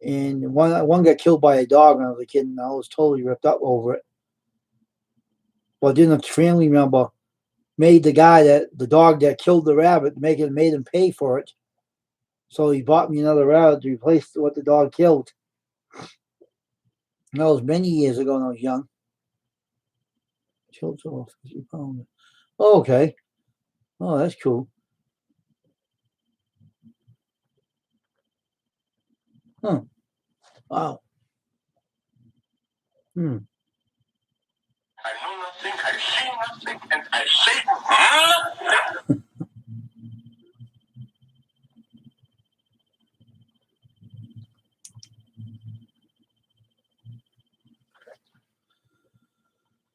and one got killed by a dog when I was a kid, and I was totally ripped up over it. Well, didn't a family member made the dog that killed the rabbit, made him pay for it. So he bought me another rabbit to replace what the dog killed. And that was many years ago when I was young. Killed off 50 pounds. Oh, okay. Oh, that's cool. Huh. Wow. I know nothing, I see nothing, and I say nothing.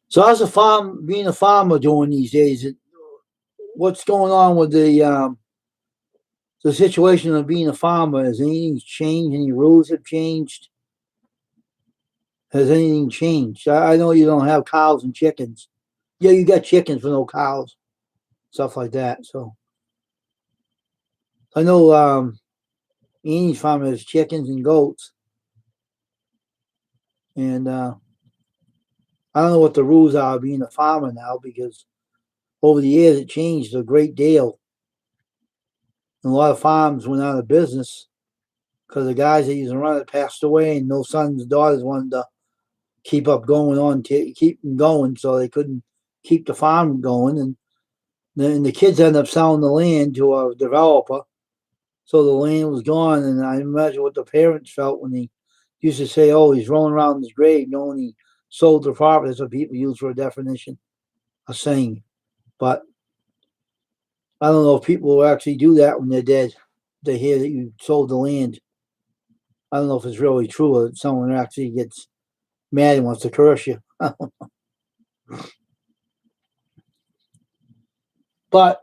So how's being a farmer doing these days? What's going on with the situation of being a farmer? Has anything changed? Any rules have changed? Has anything changed? I know you don't have cows and chickens. Yeah, you got chickens but no cows, stuff like that. So I know Annie's farm has chickens and goats, and I don't know what the rules are of being a farmer now, because over the years it changed a great deal. And a lot of farms went out of business because the guys that used to run it passed away, and no sons and daughters wanted to keep them going, so they couldn't keep the farm going. And then the kids ended up selling the land to a developer, so the land was gone. And I imagine what the parents felt when they used to say, "Oh, he's rolling around in his grave," knowing he sold the property. That's what people use for a definition of saying. But I don't know if people will actually do that when they're dead. They hear that you sold the land. I don't know if it's really true, or that someone actually gets mad and wants to curse you. But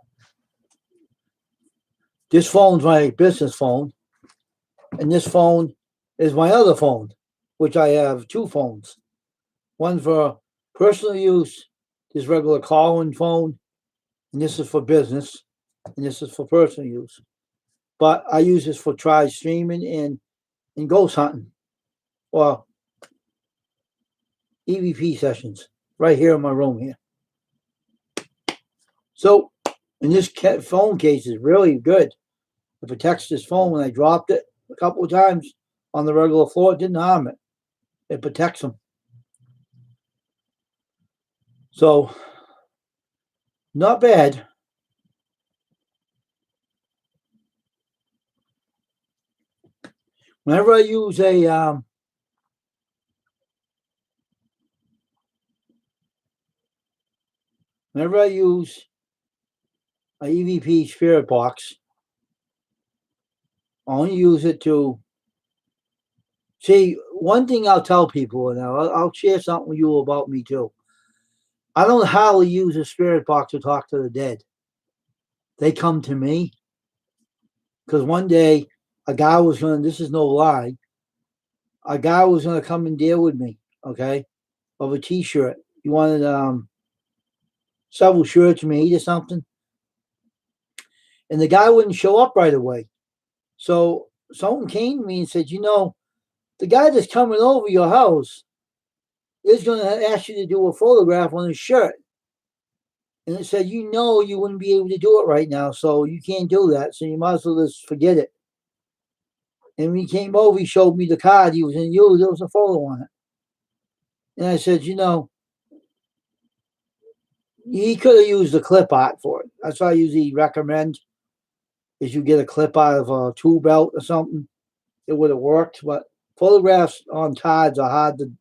this phone's my business phone, and this phone is my other phone, which I have two phones. One for personal use, this regular calling phone, and this is for business, and this is for personal use. But I use this for streaming and ghost hunting, or EVP sessions, right here in my room here. So, and this phone case is really good. It protects this phone. When I dropped it a couple of times on the regular floor, it didn't harm it. It protects them. So, not bad. Whenever I use a EVP spirit box, I only use it to see. One thing I'll tell people, and I'll share something with you about me too. I don't hardly use a spirit box to talk to the dead. They come to me because one day a guy was going to, this is no lie, a guy was going to come and deal with me, okay, of a t-shirt. He wanted several shirts made or something. And the guy wouldn't show up right away. So someone came to me and said, the guy that's coming over your house is going to ask you to do a photograph on his shirt. And it said, you wouldn't be able to do it right now, so you can't do that. So you might as well just forget it. And when he came over, he showed me the card he was going to use. There was a photo on it. And I said, he could have used a clip art for it. That's what I usually recommend, is you get a clip out of a tool belt or something. It would have worked. But photographs on cards are hard to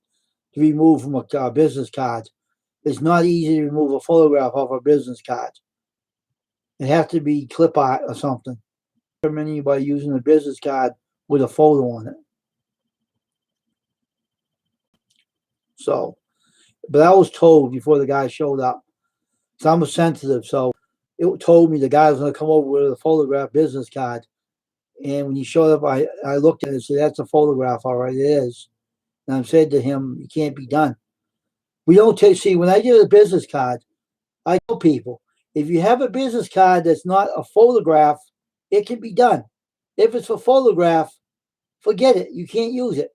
remove from a business card. It's not easy to remove a photograph off a business card. It has to be clip art or something. I recommend anybody using a business card with a photo on it. So, but I was told before the guy showed up, so I'm sensitive. So it told me the guy was going to come over with a photograph business card. And when he showed up, I looked at it and said, that's a photograph. All right, it is. And I said to him, it can't be done. We don't see, when I get a business card, I tell people, if you have a business card that's not a photograph, it can be done. If it's a photograph, forget it. You can't use it.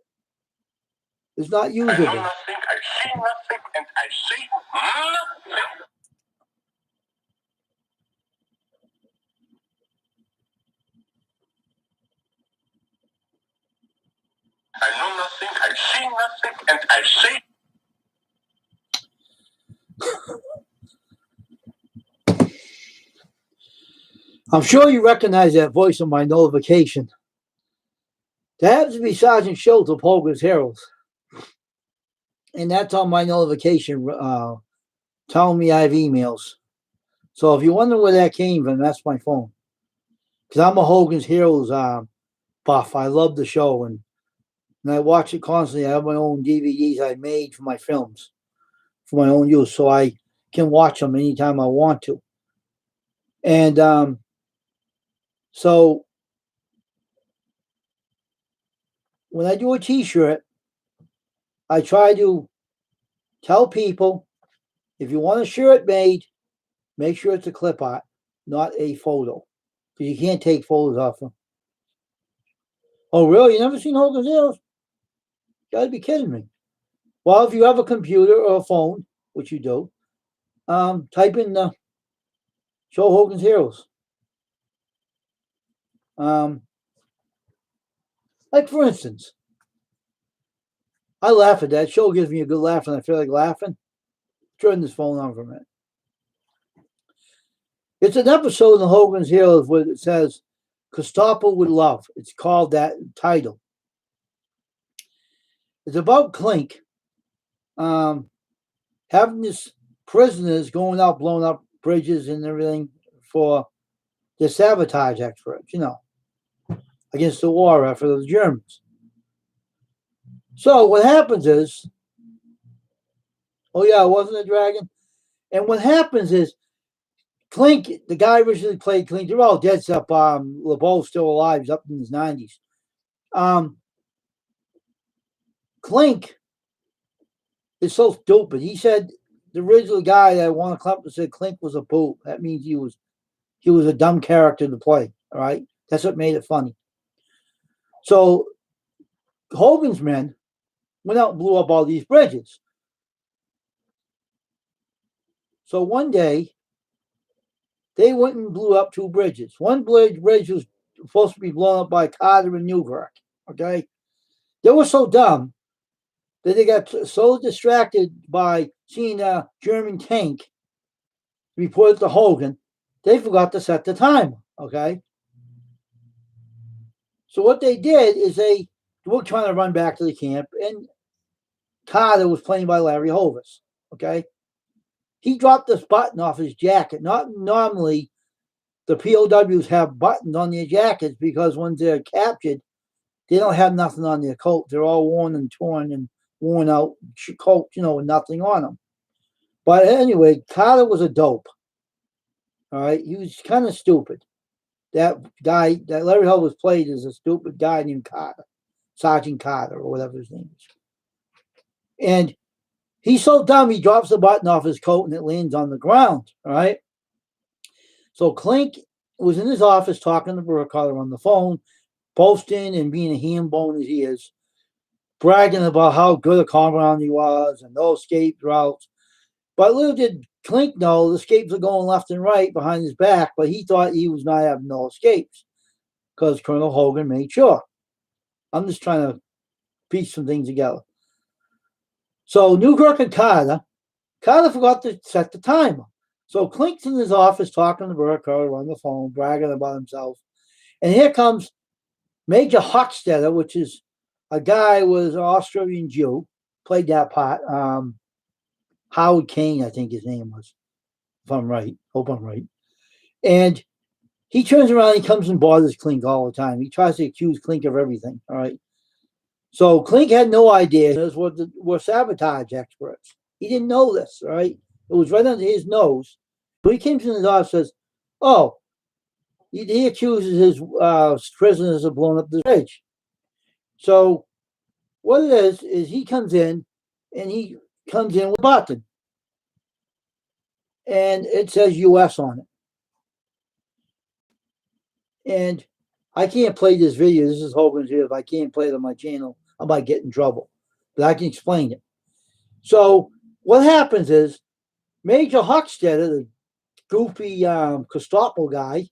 It's not usable. I know nothing, I see nothing, and I say nothing. I know nothing, I see nothing, and I say. I'm sure you recognize that voice on my notification. That happens to be Sergeant Schultz of Hogan's Heroes. And that's on my notification telling me I have emails. So if you wonder where that came from, that's my phone. Because I'm a Hogan's Heroes buff. I love the show and I watch it constantly. I have my own DVDs I made for my films for my own use. So I can watch them anytime I want to. And so when I do a t-shirt, I try to tell people if you want a shirt made, make sure it's a clip art, not a photo. Because you can't take photos off them. Oh, really? You never seen Hogan's Heroes? You gotta be kidding me. Well, if you have a computer or a phone, which you do, type in show Hogan's Heroes. Like for instance, I laugh at that. Show gives me a good laugh and I feel like laughing. Turn this phone on for a minute. It's an episode in the Hogan's Heroes where it says Gestapo with love. It's called that title. It's about Clink having this prisoners going out, blowing up bridges and everything for the sabotage experts, against the war effort of the Germans. So what happens is, oh yeah, wasn't a dragon? And what happens is, Clink, the guy originally played Clink, they're all dead stuff. LeBeau's still alive, he's up in his 90s. Clink is so stupid. He said the original guy that won a club said Clink was a poop. That means he was a dumb character to play. All right, that's what made it funny. So Hogan's men went out and blew up all these bridges. So one day they went and blew up two bridges. One bridge was supposed to be blown up by Carter and Newkirk. Okay, they were so dumb that they got so distracted by seeing a German tank reported to Hogan, they forgot to set the timer. Okay, so what they did is they were trying to run back to the camp, and Carter was playing by Larry Hovis. Okay, he dropped this button off his jacket. Not normally, the POWs have buttons on their jackets because when they're captured, they don't have nothing on their coat. They're all worn and torn and worn out coats, with nothing on them. But anyway, Carter was a dope. All right, he was kind of stupid. That guy that Larry Hovis played is a stupid guy named Carter, Sergeant Carter or whatever his name is. And he's so dumb, he drops the button off his coat and it lands on the ground. All right. So Clink was in his office talking to Burkhardt on the phone, boasting and being a ham bone as he is, bragging about how good a comrade he was and no escape routes. But little did Clink know the escapes were going left and right behind his back, but he thought he was not having no escapes because Colonel Hogan made sure. I'm just trying to piece some things together. So Newkirk and Carter forgot to set the timer. So Clink's in his office talking to Burkhardt on the phone, bragging about himself. And here comes Major Hochstetter, which is a guy was an Australian Jew, played that part. Howard Kane, I think his name was, if I'm right. Hope I'm right. And he turns around and he comes and bothers Clink all the time. He tries to accuse Clink of everything, all right? So Clink had no idea those were sabotage experts. He didn't know this, all right? It was right under his nose. So he comes in his office and says, oh, he accuses his prisoners of blowing up the bridge. So what it is he comes in and he comes in with a button. And it says US on it. And I can't play this video. This is Hogan's video. If I can't play it on my channel, I might get in trouble. But I can explain it. So what happens is Major Hochstetter, the goofy Gestapo guy,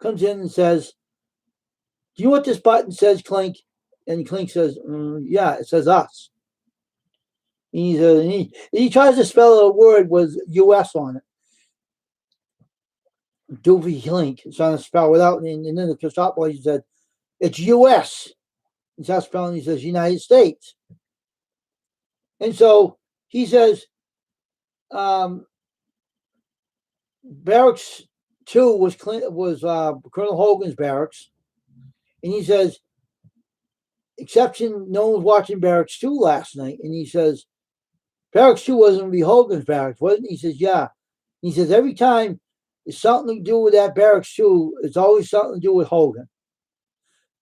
comes in and says, "Do you know what this button says, Clink?" And Clink says, "Yeah, it says us." He tries to spell a word with US on it. Doofy Clink is trying to spell without, and then the Gestapo he said, "It's US." He starts spelling. He says, "United States." And so he says, Barracks 2 was Colonel Hogan's barracks. And he says, exception, no one was watching Barracks 2 last night. And he says, Barracks 2 wasn't going to be Hogan's barracks, wasn't it? He says, yeah. He says, every time it's something to do with that Barracks 2, it's always something to do with Hogan.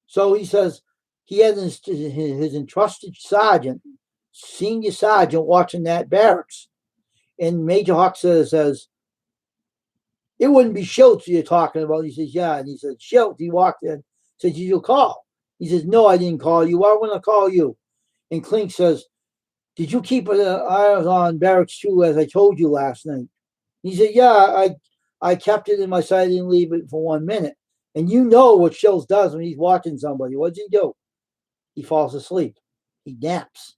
So he says he had his entrusted sergeant, senior sergeant, watching that barracks. And Major Hochstetter says, it wouldn't be Schultz you're talking about. He says, yeah. And he said, Schultz, he walked in, said, did you call? He says, no, I didn't call you. Why wouldn't I call you? And Clink says, did you keep an eye on Barracks 2 as I told you last night? He said, yeah, I kept it in my sight. I didn't leave it for 1 minute. And you know what Schultz does when he's watching somebody. What does he do? He falls asleep. He naps.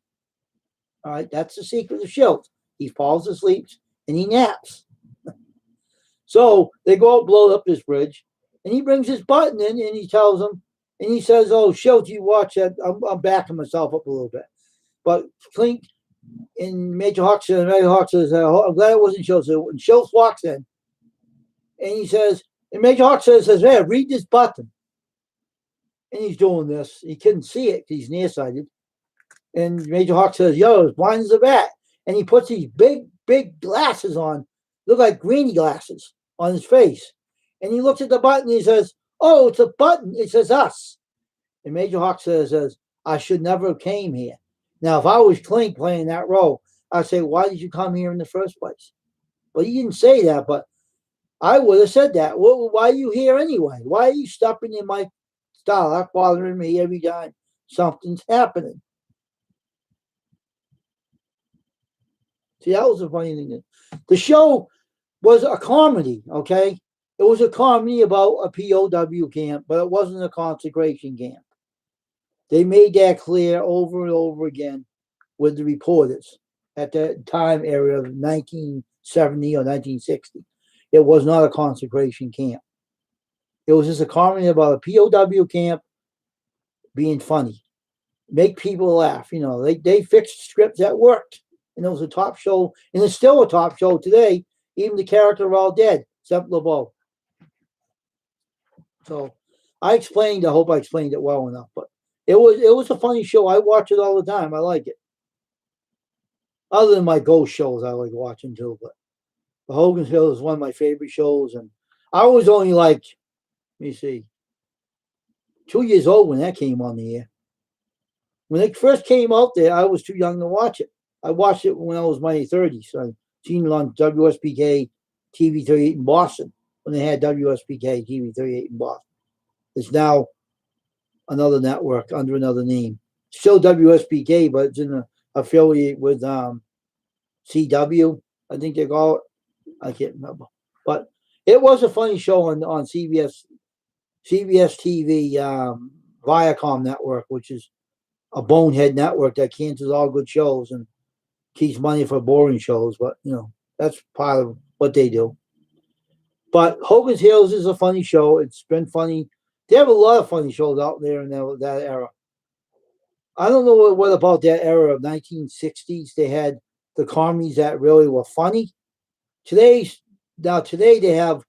All right, that's the secret of Schultz. He falls asleep and he naps. So they go out, blow up this bridge, and he brings his button in and he tells them, and he says, oh, Schultz, you watch that. I'm backing myself up a little bit. But Clink and Major Hochstetter says, I'm glad it wasn't Schultz. When Schultz walks in, and he says, and Major Hochstetter says, hey, read this button. And he's doing this. He couldn't see it because he's nearsighted. And Major Hawk says, yo, as blind as a bat. And he puts these big glasses on, look like greeny glasses on his face. And he looks at the button and he says, oh, it's a button. It says us. And Major Hawk says, I should never have came here. Now, if I was Clink playing that role, I'd say, why did you come here in the first place? Well, he didn't say that, but I would have said that. Well, why are you here anyway? Why are you stopping in my style? That's bothering me every time something's happening. See, that was the funny thing. The show was a comedy, okay? It was a comedy about a POW camp, but it wasn't a concentration camp. They made that clear over and over again with the reporters at that time area of 1970 or 1960. It was not a concentration camp. It was just a comedy about a POW camp being funny. Make people laugh. You know, they fixed scripts that worked. And it was a top show. And it's still a top show today. Even the characters are all dead, except LeBeau. So I hope I explained it well enough. But it was a funny show. I watch it all the time. I like it. Other than my ghost shows, I like watching too. But the Hogan's Hill is one of my favorite shows. And I was only like, let me see, 2 years old when that came on the air. When it first came out there, I was too young to watch it. I watched it when I was in my 30s. So I seen it on WSPK TV 38 in Boston when they had WSPK TV 38 in Boston. It's now another network under another name. Still WSPK, but it's in an affiliate with CW, I think they call it. I can't remember. But it was a funny show on CBS TV, Viacom network, which is a bonehead network that cancels all good shows and keeps money for boring shows. But, you know, that's part of what they do. But Hogan's Hills is a funny show. It's been funny. They have a lot of funny shows out there in that era. I don't know what about that era of 1960s. They had the comedies that really were funny. Today they have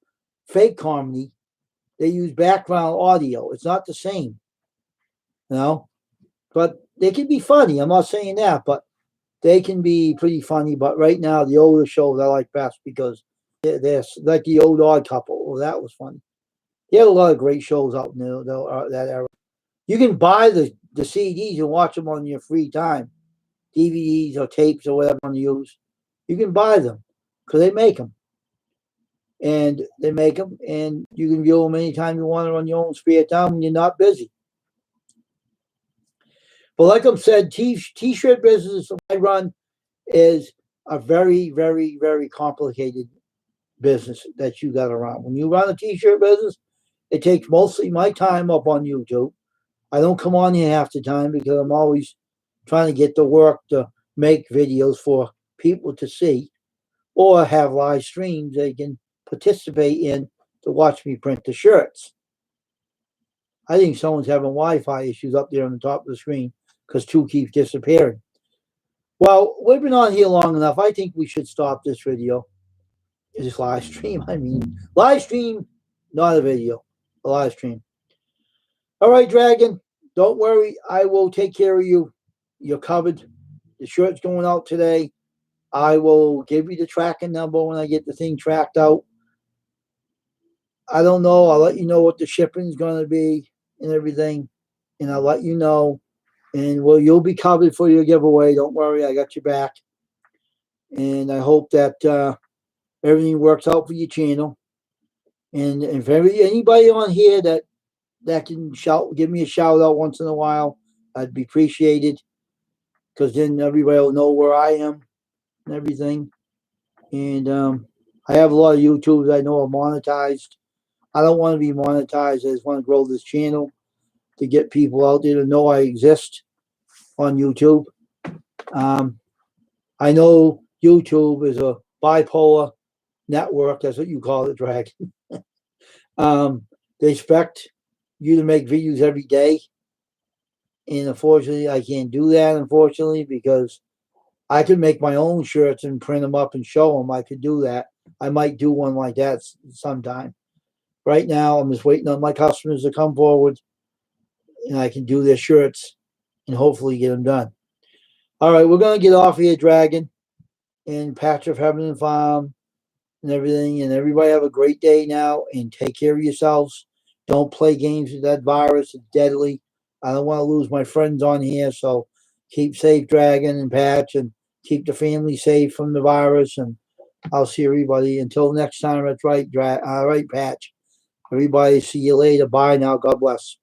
fake comedy. They use background audio. It's not the same, you know. But they can be funny. I'm not saying that, but they can be pretty funny. But right now, the older shows I like best because they're like the Old Odd Couple. Well, that was funny. They had a lot of great shows out in that era. You can buy the CDs and watch them on your free time, DVDs or tapes or whatever you use. You can buy them because they make them. And you can view them anytime you want on your own spare time when you're not busy. But like I said, T-shirt business I run is a very, very, very complicated business that you got to run. When you run a t-shirt business, it takes mostly my time up on YouTube. I don't come on here half the time because I'm always trying to get the work to make videos for people to see or have live streams they can participate in to watch me print the shirts. I think someone's having Wi-Fi issues up there on the top of the screen because two keeps disappearing. Well, we've been on here long enough. I think we should stop this video. This live stream, live stream, not a video, a live stream. All right, Dragon, don't worry. I will take care of you. You're covered. The shirt's going out today. I will give you the tracking number when I get the thing tracked out. I don't know. I'll let you know what the shipping is going to be and everything. And I'll let you know. And well, you'll be covered for your giveaway. Don't worry. I got your back. And I hope that everything works out for your channel. And if anybody on here that can give me a shout out once in a while, I'd be appreciated. Because then everybody will know where I am and everything. And I have a lot of YouTubers I know are monetized. I don't want to be monetized. I just want to grow this channel to get people out there to know I exist on YouTube. I know YouTube is a bipolar network. That's what you call it, Dragon. They expect you to make videos every day. And unfortunately, I can't do that, unfortunately, because I could make my own shirts and print them up and show them. I could do that. I might do one like that sometime. Right now, I'm just waiting on my customers to come forward, and I can do their shirts and hopefully get them done. All right, we're going to get off here, Dragon, and Patch of Heaven and Farm and everything. And everybody have a great day now, and take care of yourselves. Don't play games with that virus. It's deadly. I don't want to lose my friends on here, so keep safe, Dragon and Patch, and keep the family safe from the virus. And I'll see everybody until next time. That's right, right, Patch. Everybody, see you later. Bye now. God bless.